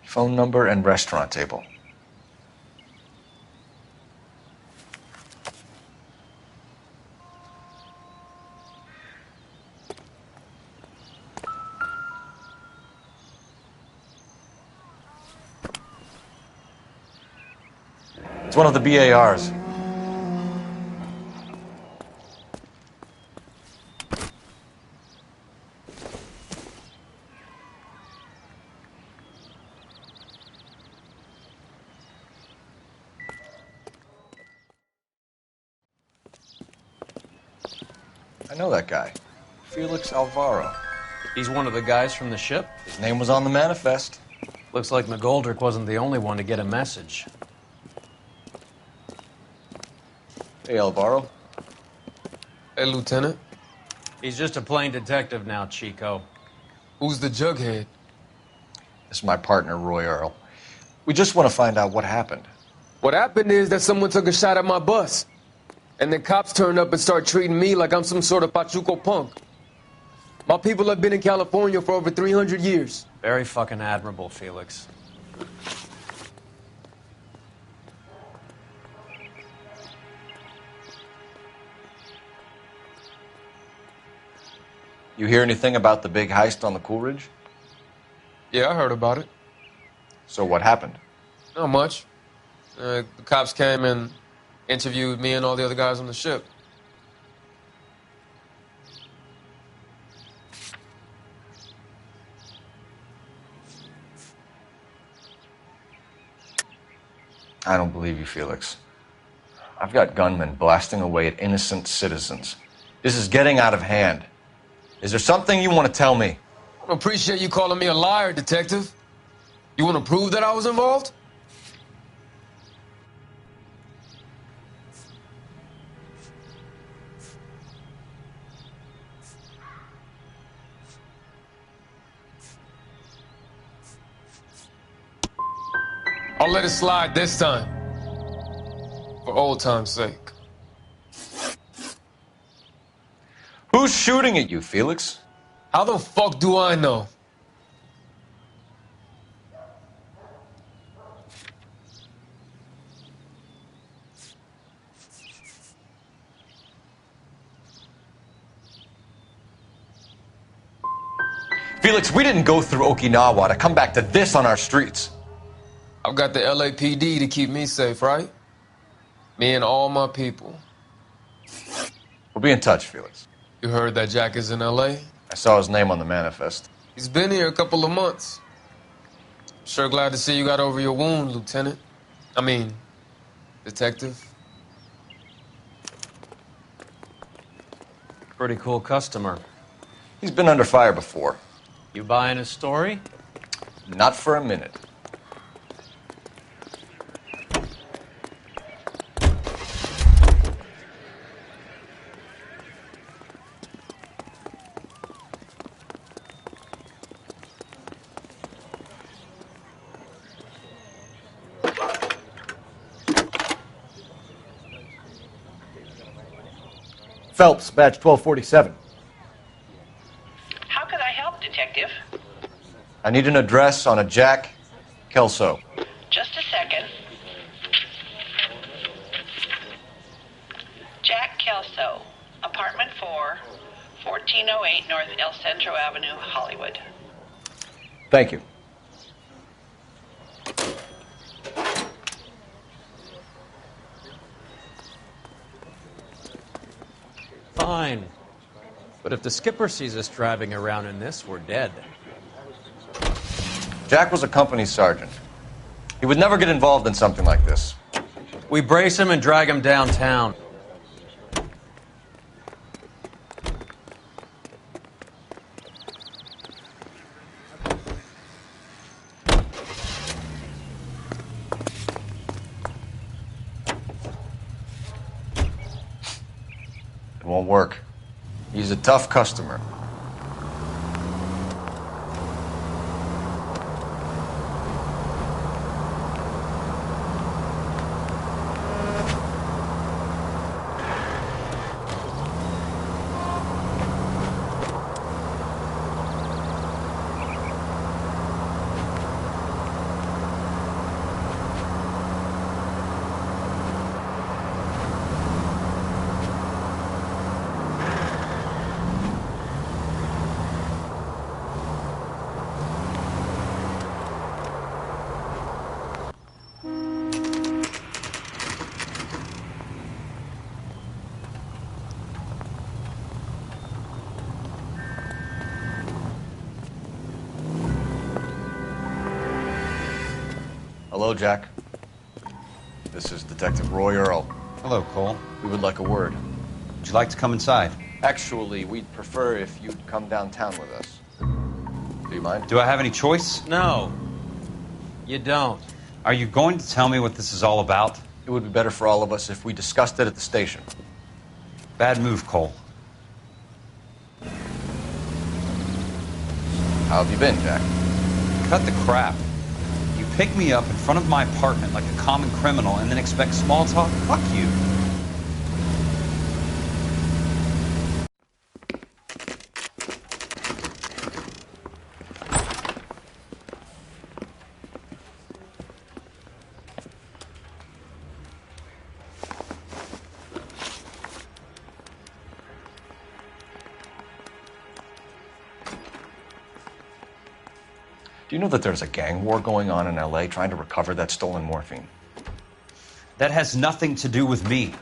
Phone number and restaurant table. It's one of the BARs. I know that guy. Felix Alvaro. He's one of the guys from the ship? His name was on the manifest. Looks like McGoldrick wasn't the only one to get a message. Hey, Alvaro. Hey, Lieutenant. He's just a plain detective now, Chico. Who's the jughead? This is my partner, Roy Earl. We just want to find out what happened. What happened is that someone took a shot at my bus. And then cops turned up and start treating me like I'm some sort of Pachuco punk. My people have been in California for over 300 years. Very fucking admirable, Felix. You hear anything about the big heist on the Coolidge? Yeah, I heard about it. So what happened? Not much. The cops came and interviewed me and all the other guys on the ship. I don't believe you, Felix. I've got gunmen blasting away at innocent citizens. This is getting out of hand. Is there something you want to tell me? I appreciate you calling me a liar, Detective. You want to prove that I was involved? I'll let it slide this time. For old time's sake. Who's shooting at you, Felix? How the fuck do I know? Felix, we didn't go through Okinawa to come back to this on our streets. I've got the LAPD to keep me safe, right? Me and all my people. We'll be in touch, Felix. You heard that Jack is in LA? I saw his name on the manifest. He's been here a couple of months. Sure glad to see you got over your wound, Lieutenant. I mean, Detective. Pretty cool customer. He's been under fire before. You buying his story? Not for a minute. Phelps, badge 1247. How could I help, Detective? I need an address on a Jack Kelso. Just a second. Jack Kelso, apartment 4, 1408 North El Centro Avenue, Hollywood. Thank you. Fine. But if the skipper sees us driving around in this, we're dead. Jack was a company sergeant. He would never get involved in something like this. We brace him and drag him downtown. It won't work. He's a tough customer. Hello, Jack. This is Detective Roy Earl. Hello, Cole. We would like a word. Would you like to come inside? Actually, we'd prefer if you'd come downtown with us. Do you mind? Do I have any choice? No. You don't. Are you going to tell me what this is all about? It would be better for all of us if we discussed it at the station. Bad move, Cole. How have you been, Jack? Cut the crap. You pick me up in front of my apartment like a common criminal and then expect small talk? Fuck you. Do you know that there's a gang war going on in LA trying to recover that stolen morphine? That has nothing to do with me.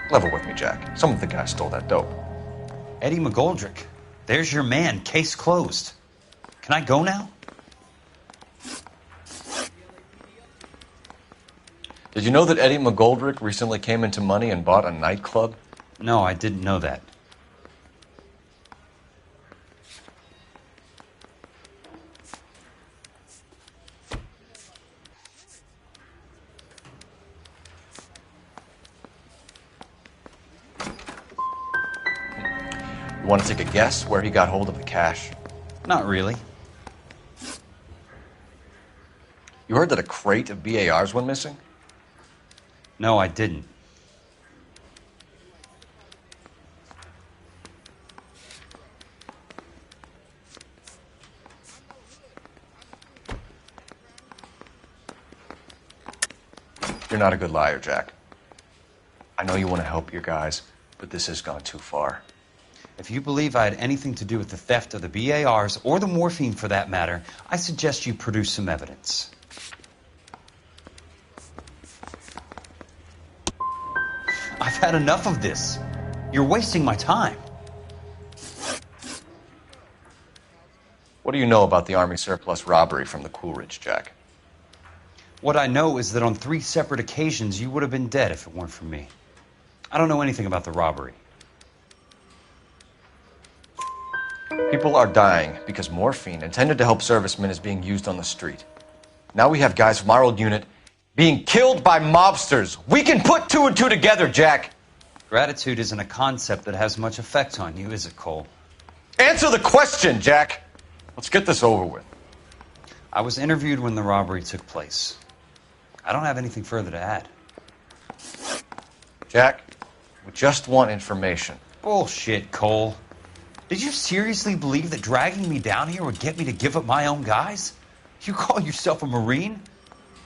Level with me, Jack. Some of the guys stole that dope. Eddie McGoldrick. There's your man. Case closed. Can I go now? Did you know that Eddie McGoldrick recently came into money and bought a nightclub? No, I didn't know that. You want to take a guess where he got hold of the cash? Not really. You heard that a crate of BARs went missing? No, I didn't. You're not a good liar, Jack. I know you want to help your guys, but this has gone too far. If you believe I had anything to do with the theft of the BARs, or the morphine for that matter, I suggest you produce some evidence. I've had enough of this. You're wasting my time. What do you know about the Army surplus robbery from the Coolidge, Jack? What I know is that on 3 separate occasions you would have been dead if it weren't for me. I don't know anything about the robbery. People are dying because morphine intended to help servicemen is being used on the street. Now we have guys from our old unit being killed by mobsters. We can put 2 and 2 together, Jack. Gratitude isn't a concept that has much effect on you, is it, Cole? Answer the question, Jack. Let's get this over with. I was interviewed when the robbery took place. I don't have anything further to add. Jack, we just want information. Bullshit, Cole. Did you seriously believe that dragging me down here would get me to give up my own guys? You call yourself a Marine?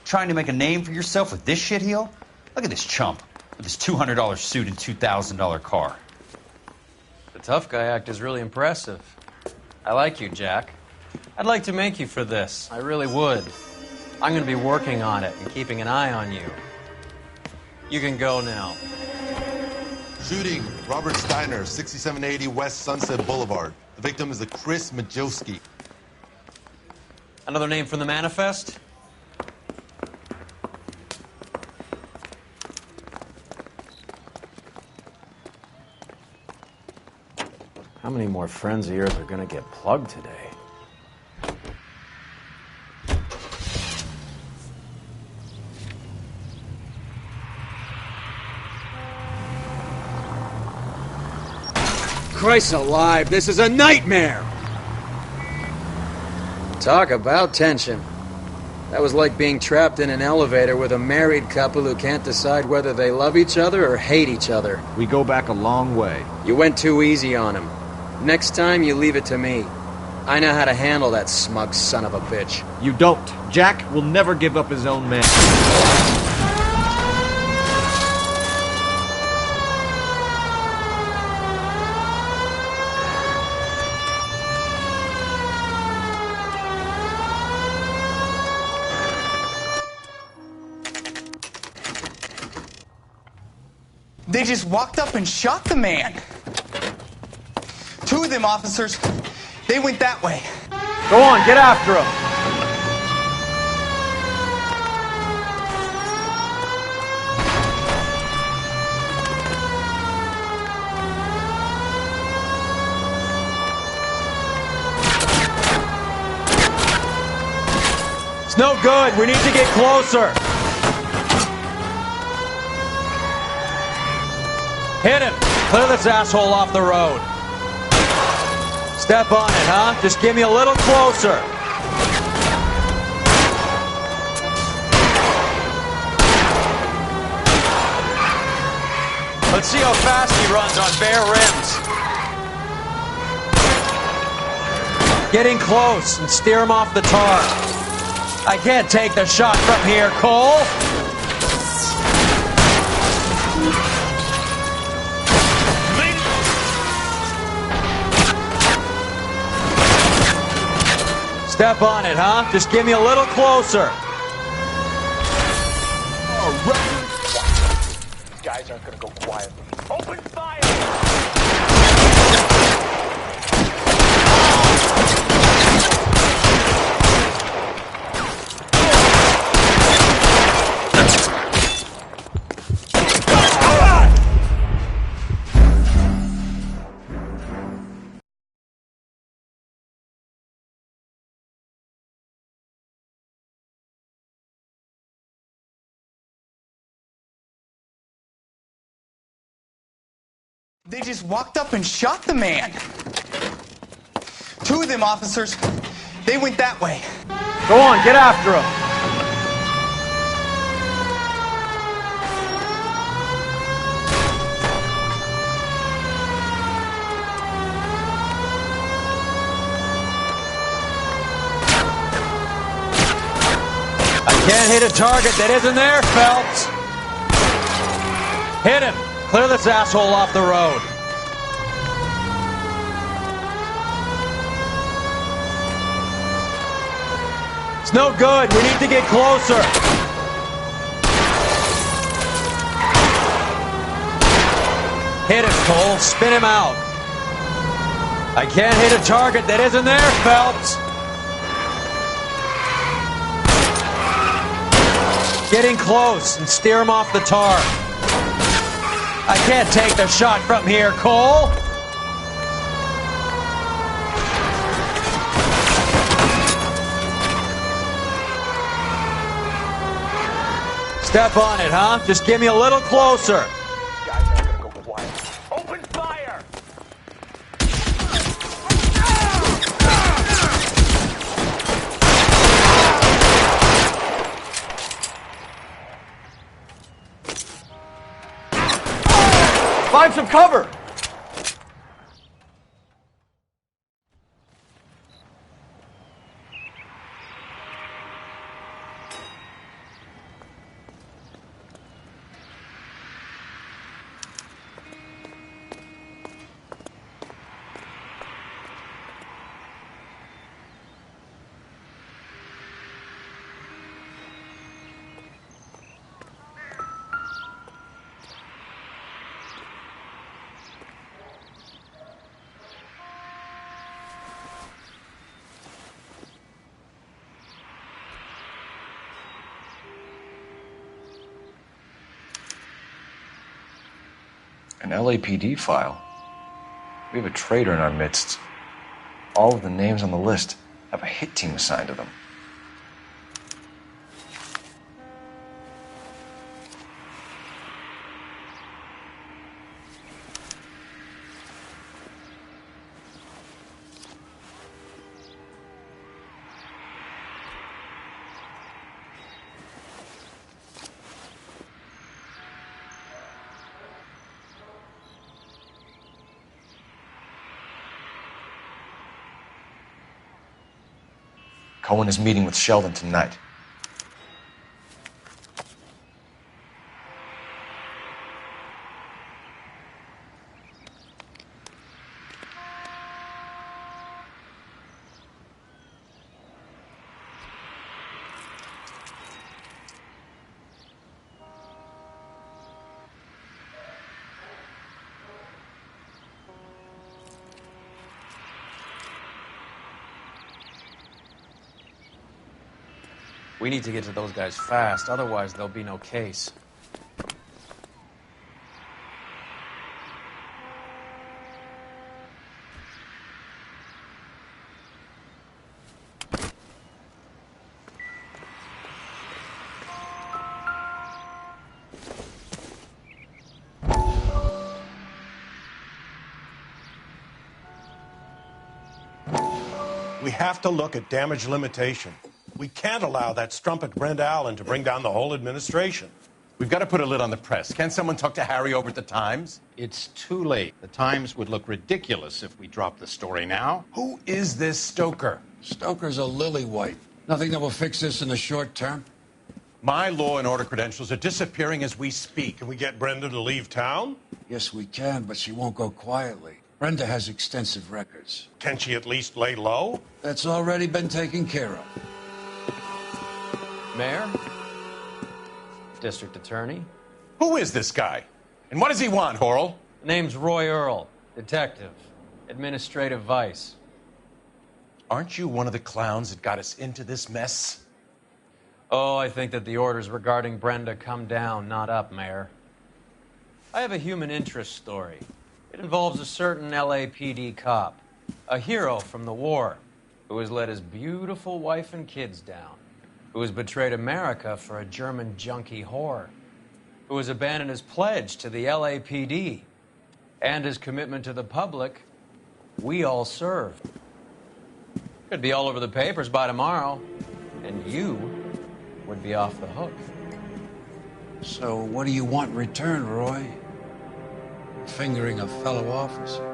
Trying to make a name for yourself with this shitheel? Look at this chump with his $200 suit and $2,000 car. The tough guy act is really impressive. I like you, Jack. I'd like to make you for this. I really would. I'm going to be working on it and keeping an eye on you. You can go now. Shooting, Robert Steiner, 6780 West Sunset Boulevard. The victim is a Chris Majowski. Another name from the manifest? How many more friends of yours are going to get plugged today? Christ alive, this is a nightmare! Talk about tension. That was like being trapped in an elevator with a married couple who can't decide whether they love each other or hate each other. We go back a long way. You went too easy on him. Next time, you leave it to me. I know how to handle that smug son of a bitch. You don't. Jack will never give up his own man. They just walked up and shot the man. Two of them officers, they went that way. Go on, get after him. It's no good. We need to get closer. Hit him. Clear this asshole off the road. Step on it, huh? Just give me a little closer. Let's see how fast he runs on bare rims. Getting close and steer him off the tar. I can't take the shot from here, Cole. Step on it, huh? Just give me a little closer. These guys aren't gonna go quietly. Open fire! They just walked up and shot the man. Two of them officers, they went that way. Go on, get after him. I can't hit a target that isn't there, Phelps. Hit him. Clear this asshole off the road. It's no good. We need to get closer. Hit him, Cole. Spin him out. I can't hit a target that isn't there, Phelps. Getting close and steer him off the tar. I can't take the shot from here, Cole. Step on it, huh? Just give me a little closer. These guys aren't gonna go quiet. Open fire! Find some cover. An LAPD file. We have a traitor in our midst. All of the names on the list have a hit team assigned to them. Cohen is meeting with Sheldon tonight. We need to get to those guys fast, otherwise there'll be no case. We have to look at damage limitation. We can't allow that strumpet Brenda Allen to bring down the whole administration. We've got to put a lid on the press. Can't someone talk to Harry over at the Times? It's too late. The Times would look ridiculous if we dropped the story now. Who is this Stoker? Stoker's a lily-white. Nothing that will fix this in the short term. My law and order credentials are disappearing as we speak. Can we get Brenda to leave town? Yes, we can, but she won't go quietly. Brenda has extensive records. Can she at least lay low? That's already been taken care of. Mayor? District Attorney? Who is this guy? And what does he want, Horrell? Name's Roy Earl, detective, administrative vice. Aren't you one of the clowns that got us into this mess? Oh, I think that the orders regarding Brenda come down, not up, Mayor. I have a human interest story. It involves a certain LAPD cop, a hero from the war, who has let his beautiful wife and kids down, who has betrayed America for a German junkie whore, who has abandoned his pledge to the LAPD and his commitment to the public we all served. Could be all over the papers by tomorrow, and you would be off the hook. So what do you want in return, Roy? Fingering a fellow officer.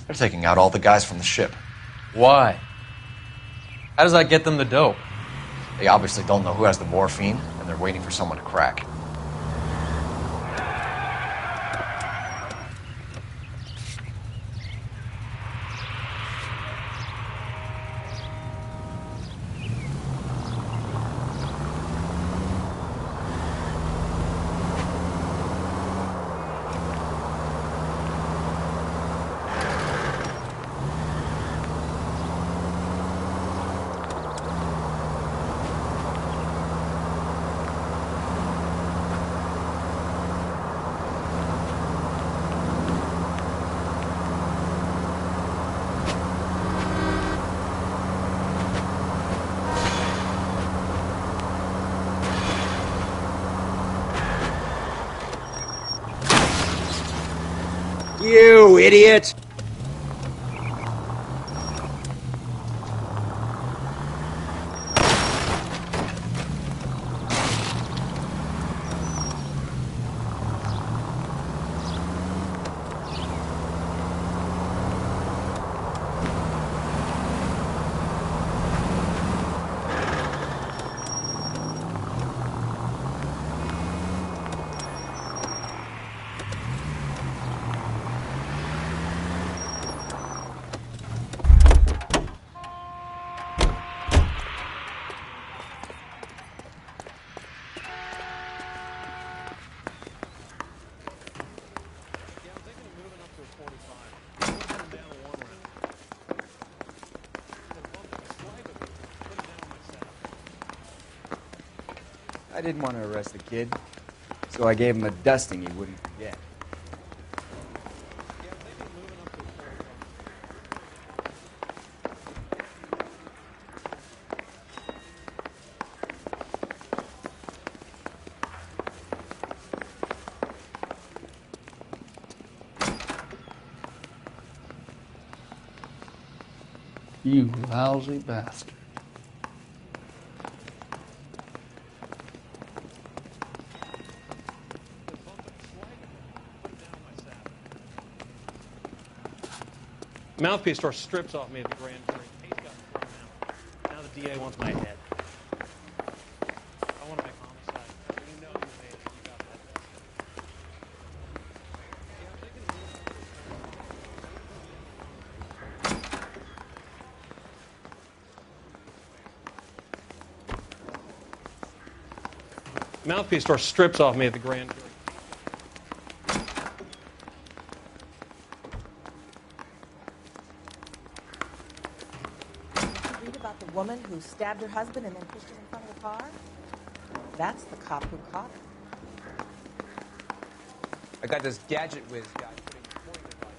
They're taking out all the guys from the ship. Why? How does that get them the dope? They obviously don't know who has the morphine, and they're waiting for someone to crack. You idiot! I didn't want to arrest the kid, so I gave him a dusting he wouldn't forget. You lousy bastard. Mouthpiece store strips off me at the grand jury. Case got thrown out. Now the DA wants my head. I want to make homicide. You know you made it. You got that. Mouthpiece store strips off me at the grand jury. Read about the woman who stabbed her husband and then pushed him in front of the car? That's the cop who caught her. I got this gadget whiz guy putting point device.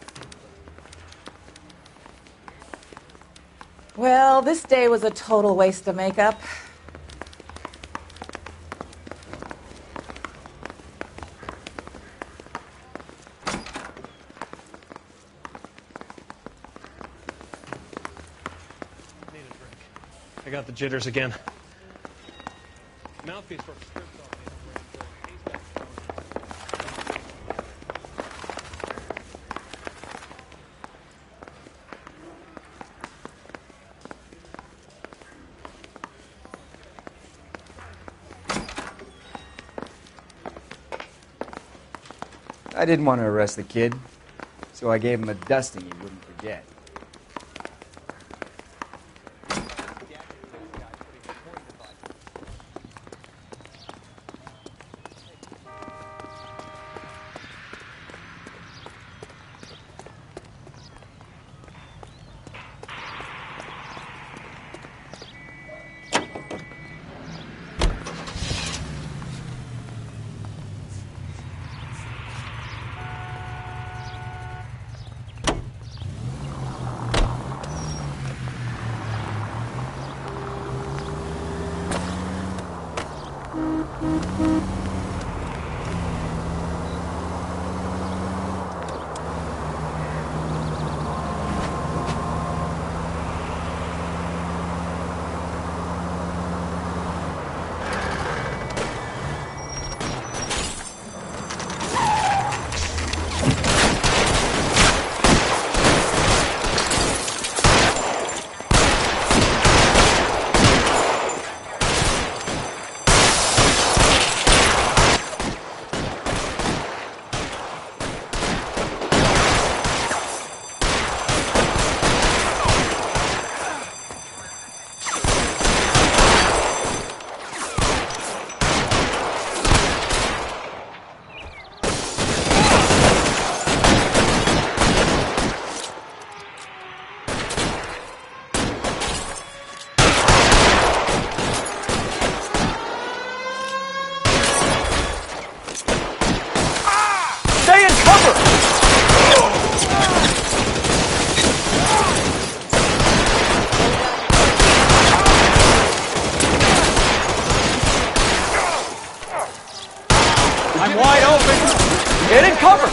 Well, this day was a total waste of makeup. I got the jitters again. Mouthpiece store strips off me at the grand jury. Case got thrown out. I didn't want to arrest the kid, so I gave him a dusting he wouldn't forget. I'm wide open. Get in cover.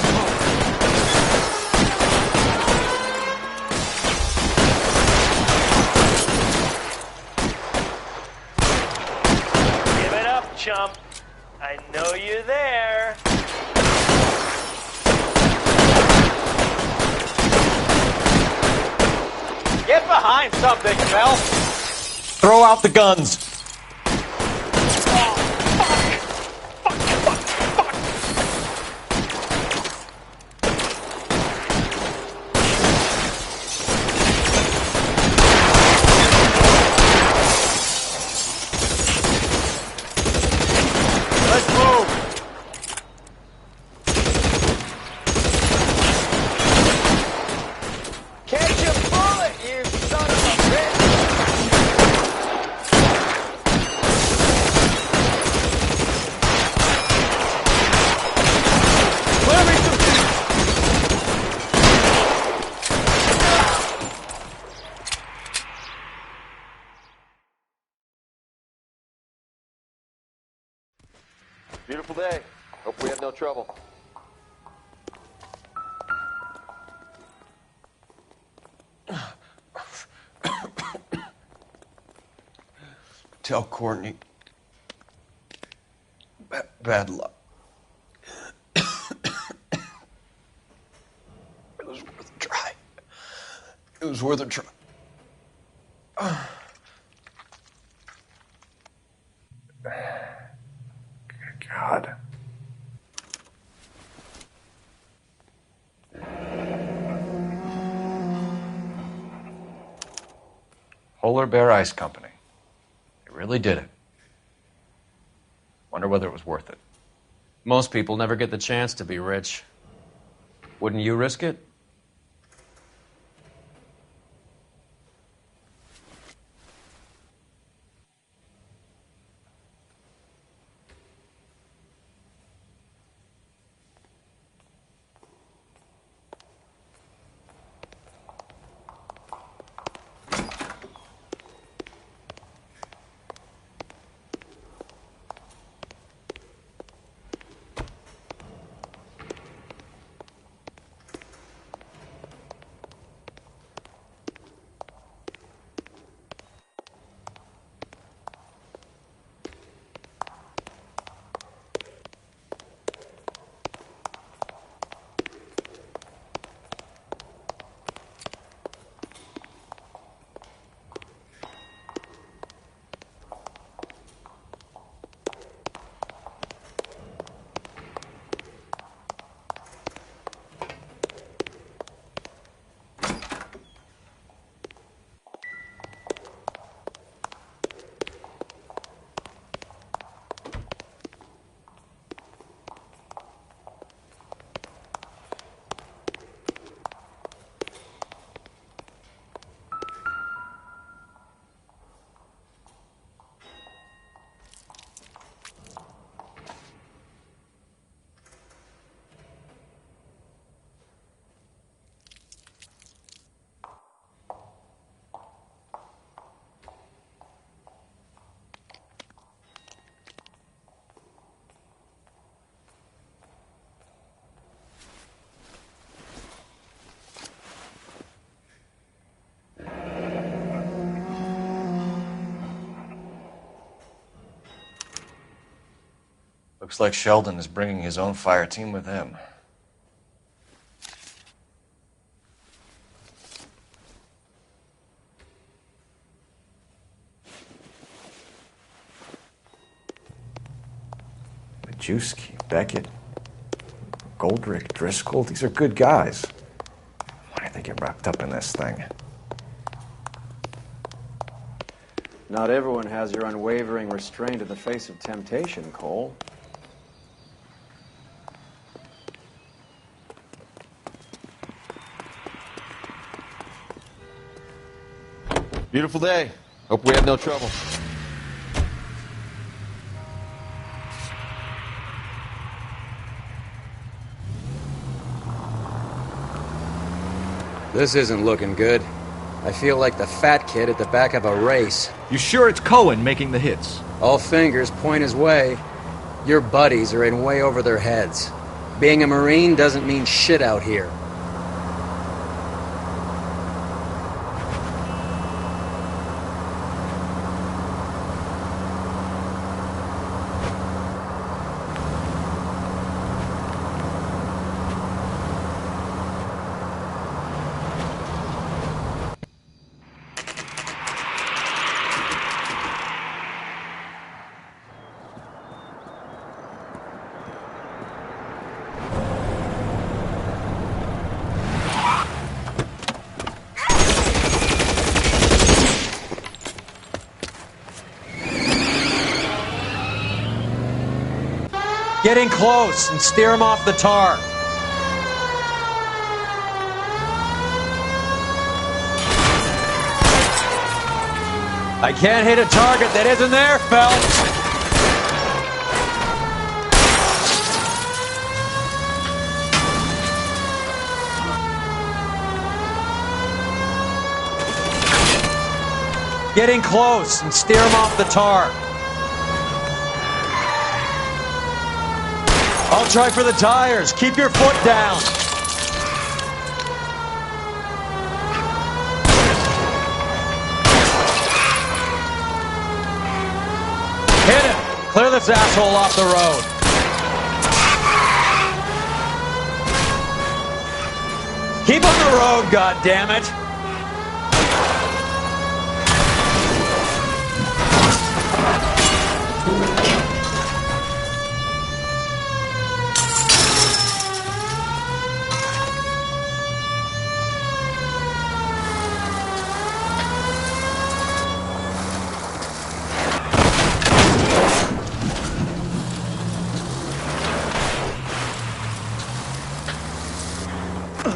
Give it up, chump. I know you're there. Get behind something, Mel. Throw out the guns. Let's move. Catch a bullet, you son of a bitch! Beautiful day. Hope we have no trouble. Tell Courtney. Bad luck. It was worth a try. It was worth a try. God. Polar Bear Ice Company. They really did it. Wonder whether it was worth it. Most people never get the chance to be rich. Wouldn't you risk it? Looks like Sheldon is bringing his own fire team with him. Majewski, Beckett, Goldrick, Driscoll, these are good guys. Why did they get wrapped up in this thing? Not everyone has your unwavering restraint in the face of temptation, Cole. Beautiful day. Hope we have no trouble. This isn't looking good. I feel like the fat kid at the back of a race. You sure it's Cohen making the hits? All fingers point his way. Your buddies are in way over their heads. Being a Marine doesn't mean shit out here. Get in close and steer him off the tar. I can't hit a target that isn't there, Phelps. Get in close and steer him off the tar. I'll try for the tires. Keep your foot down. Hit him. Clear this asshole off the road. Keep on the road, goddammit.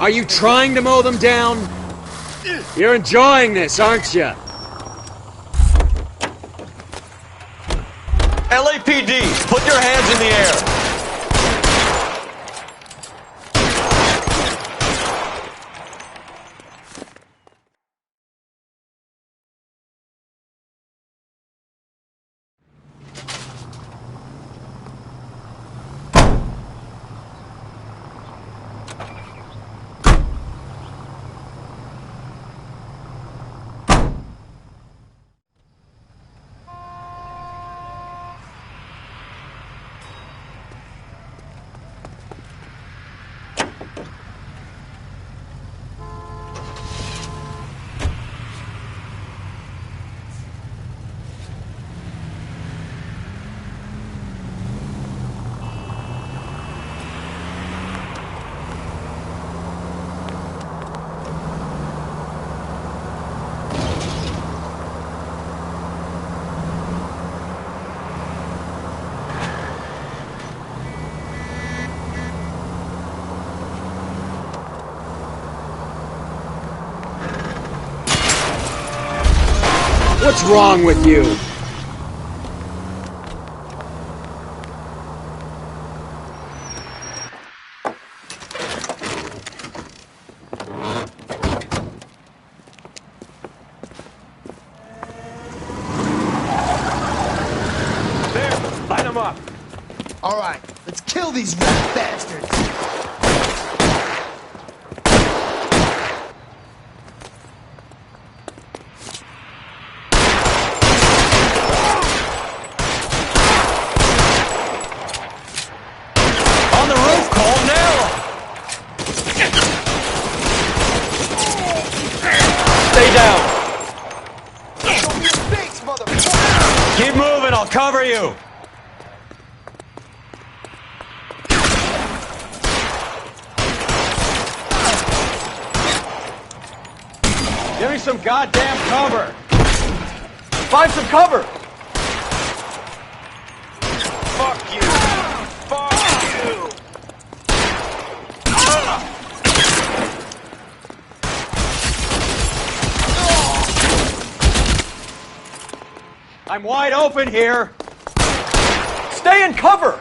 Are you trying to mow them down? You're enjoying this, aren't you? LAPD, put your hands in the air. What's wrong with you? There, line them up. All right, let's kill these rat bastards. On the roof, Cole, now! Stay down. Keep moving, I'll cover you. Give me some goddamn cover. Find some cover. Fuck you. Fuck you. I'm wide open here. Stay in cover.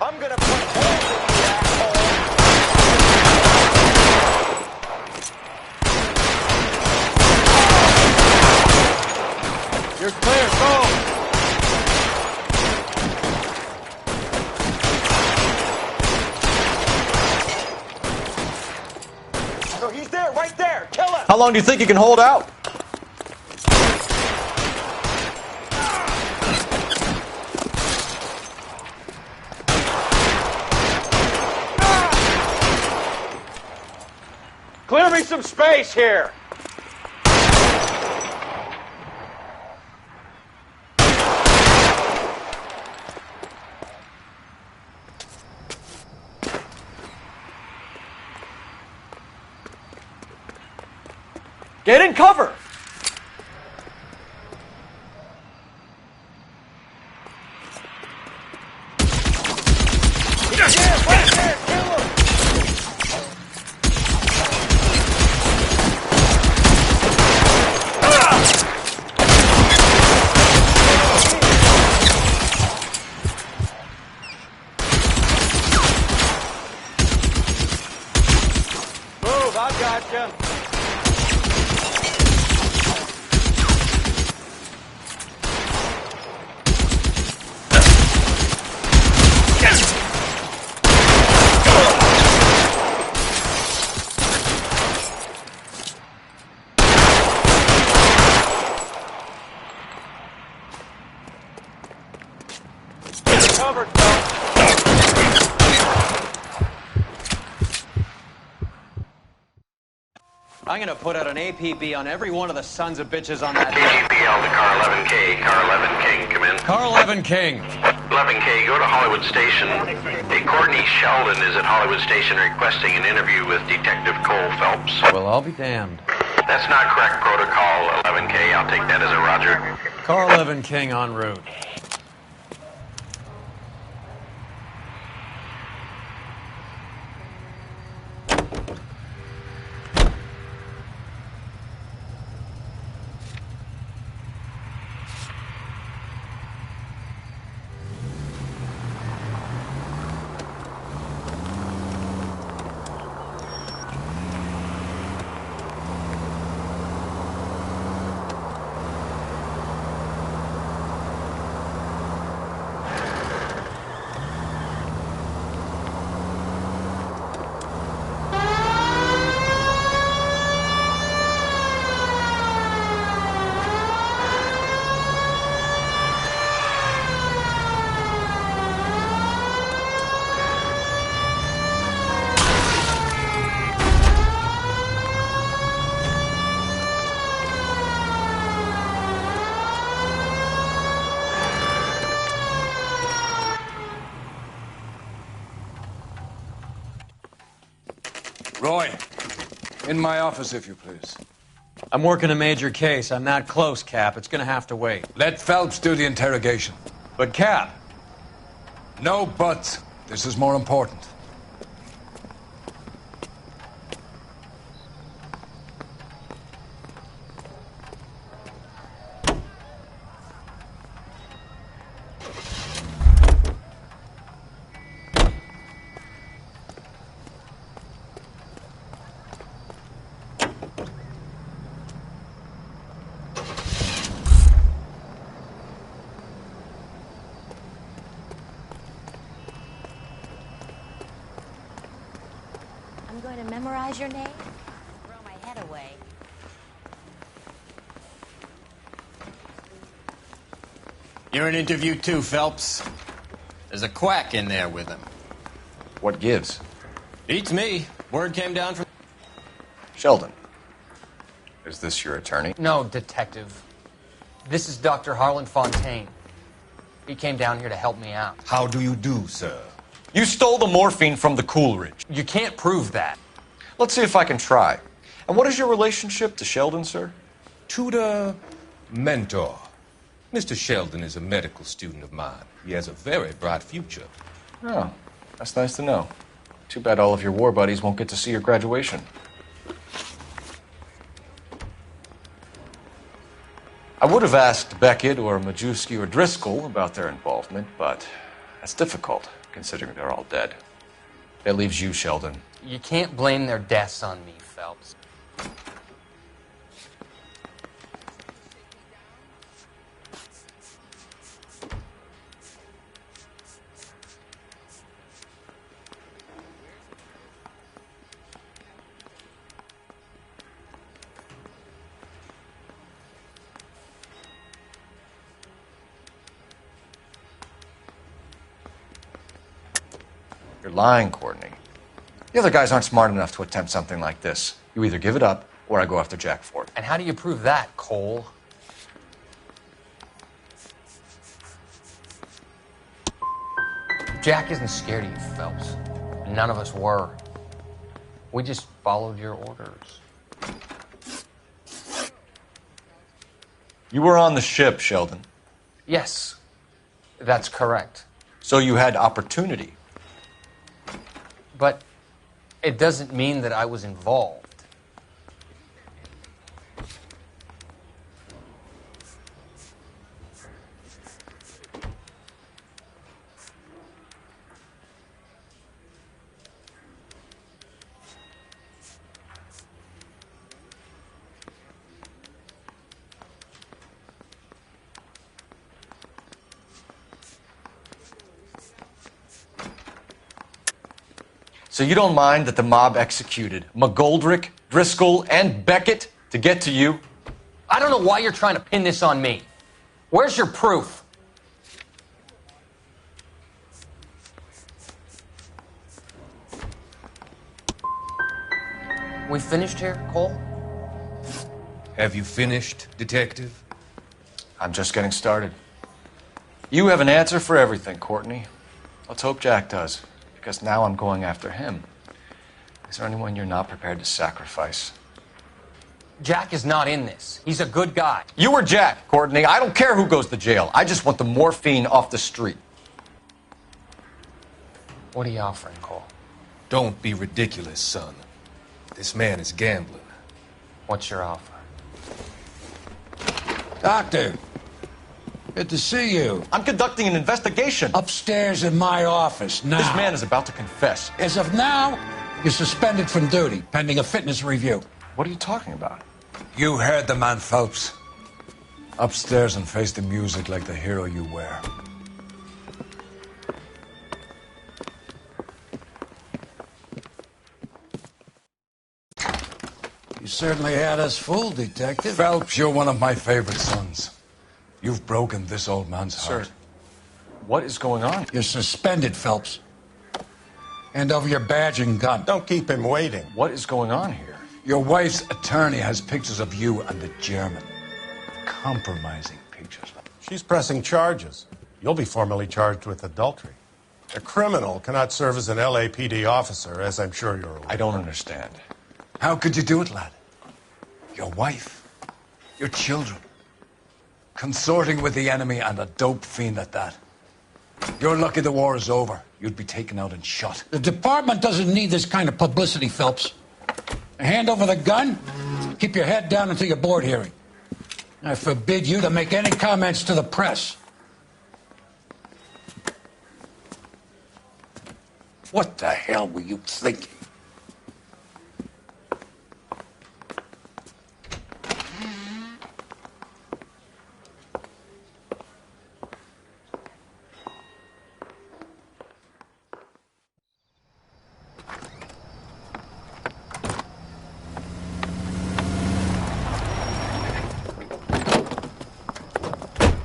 I'm gonna put holes in you, asshole. You're clear, go! So he's there, right there! Kill him! How long do you think you can hold out? Clear me some space here! Get in cover. Yeah, right there! Kill him! Move, I gotcha. Covered, I'm gonna put out an APB on every one of the sons of bitches on that KGPL to car 11K. Car 11 King, come in. Car 11 King. 11K, go to Hollywood Station. Hey, Courtney Sheldon is at Hollywood Station requesting an interview with Detective Cole Phelps. Well, I'll be damned. That's not correct protocol, 11K. I'll take that as a roger. Car 11 King en route. Roy, in my office, if you please. I'm working a major case. I'm that close, Cap. It's gonna have to wait. Let Phelps do the interrogation. But, Cap. No buts. This is more important. I'm going to memorize your name, throw my head away. You're in interview too, Phelps. There's a quack in there with him. What gives? Beats me. Word came down from... Sheldon, is this your attorney? No, Detective. This is Dr. Harlan Fontaine. He came down here to help me out. How do you do, sir? You stole the morphine from the Coolidge. You can't prove that. Let's see if I can try. And what is your relationship to Sheldon, sir? Tutor, mentor. Mr. Sheldon is a medical student of mine. He has a very bright future. Oh, that's nice to know. Too bad all of your war buddies won't get to see your graduation. I would have asked Beckett or Majewski or Driscoll about their involvement, but that's difficult, considering they're all dead. That leaves you, Sheldon. You can't blame their deaths on me, Phelps. You're lying, Courtney. The other guys aren't smart enough to attempt something like this. You either give it up, or I go after Jack for it. And how do you prove that, Cole? Jack isn't scared of you, Phelps. None of us were. We just followed your orders. You were on the ship, Sheldon. Yes, that's correct. So you had opportunity. But it doesn't mean that I was involved. So you don't mind that the mob executed McGoldrick, Driscoll, and Beckett to get to you? I don't know why you're trying to pin this on me. Where's your proof? We finished here, Cole? Have you finished, Detective? I'm just getting started. You have an answer for everything, Courtney. Let's hope Jack does, because now I'm going after him. Is there anyone you're not prepared to sacrifice? Jack is not in this. He's a good guy. You or Jack, Courtney. I don't care who goes to jail. I just want the morphine off the street. What are you offering, Cole? Don't be ridiculous, son. This man is gambling. What's your offer? Doctor, good to see you. I'm conducting an investigation. Upstairs in my office now. This man is about to confess. As of now, you're suspended from duty, pending a fitness review. What are you talking about? You heard the man, Phelps. Upstairs and face the music like the hero you were. You certainly had us fooled, Detective. Phelps, you're one of my favorite sons. You've broken this old man's heart. Sir, what is going on? You're suspended, Phelps. Hand over your badge and gun. Don't keep him waiting. What is going on here? Your wife's attorney has pictures of you and the German. Compromising pictures. She's pressing charges. You'll be formally charged with adultery. A criminal cannot serve as an LAPD officer, as I'm sure you're aware. I don't understand. How could you do it, lad? Your wife, your children, consorting with the enemy and a dope fiend at that. You're lucky the war is over. You'd be taken out and shot. The department doesn't need this kind of publicity, Phelps. Hand over the gun, keep your head down until your board hearing. I forbid you to make any comments to the press. What the hell were you thinking?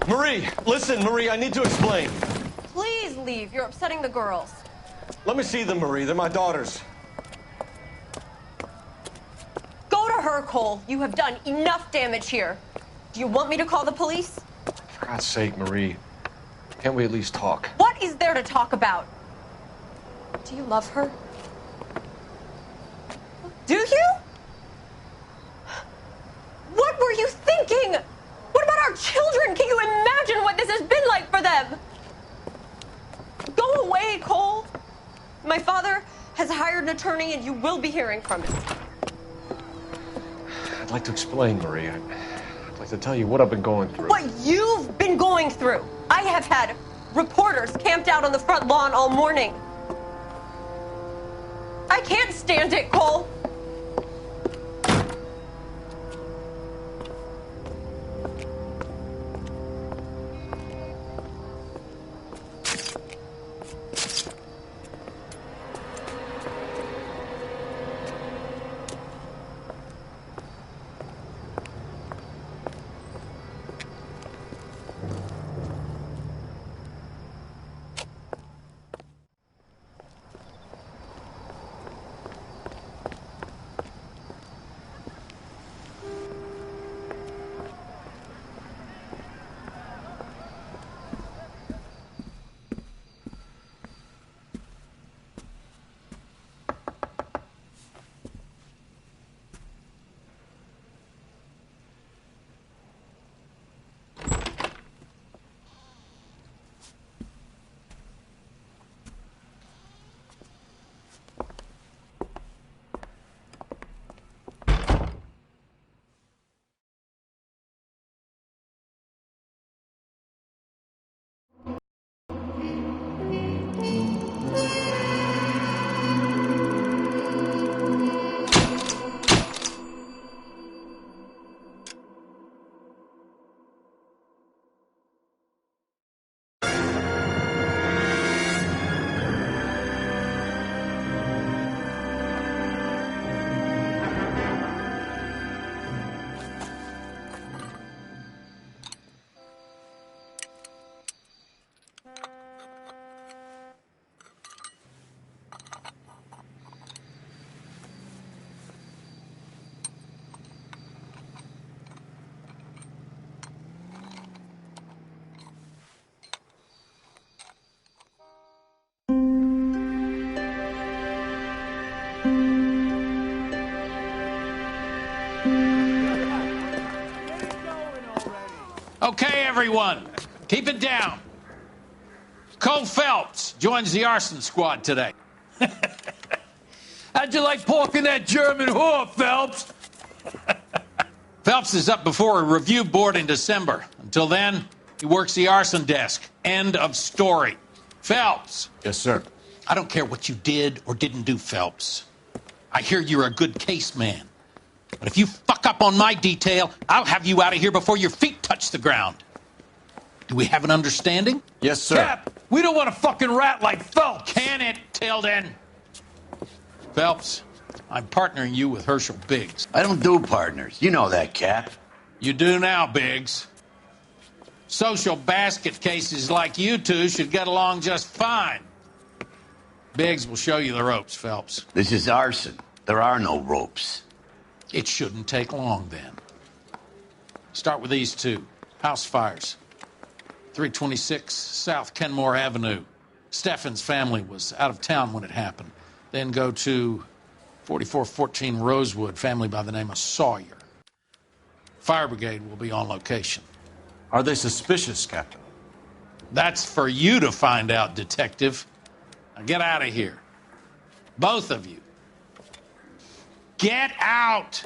Marie, listen, Marie, I need to explain. Please leave. You're upsetting the girls. Let me see them, Marie. They're my daughters. Go to her, Cole. You have done enough damage here. Do you want me to call the police? For God's sake, Marie. Can't we at least talk? What is there to talk about? Do you love her? Do you? What were you thinking? What about our children? Can you imagine what this has been like for them? Go away, Cole. My father has hired an attorney and you will be hearing from him. I'd like to explain, Marie. I'd like to tell you what I've been going through. What you've been going through. I have had reporters camped out on the front lawn all morning. I can't stand it, Cole. everyone. Keep it down. Cole Phelps joins the arson squad today. How'd you like porking that German whore, Phelps? Phelps is up before a review board in December. Until then, he works the arson desk. End of story. Phelps. Yes, sir. I don't care what you did or didn't do, Phelps. I hear you're a good case man. But if you fuck up on my detail, I'll have you out of here before your feet touch the ground. Do we have an understanding? Yes, sir. Cap, we don't want a fucking rat like Phelps. Can it, Tilden? Phelps, I'm partnering you with Herschel Biggs. I don't do partners. You know that, Cap. You do now, Biggs. Social basket cases like you two should get along just fine. Biggs will show you the ropes, Phelps. This is arson. There are no ropes. It shouldn't take long, then. Start with these two. House fires. 326 South Kenmore Avenue. Steffen's family was out of town when it happened. Then go to 4414 Rosewood, family by the name of Sawyer. Fire brigade will be on location. Are they suspicious, Captain? That's for you to find out, Detective. Now get out of here. Both of you. Get out!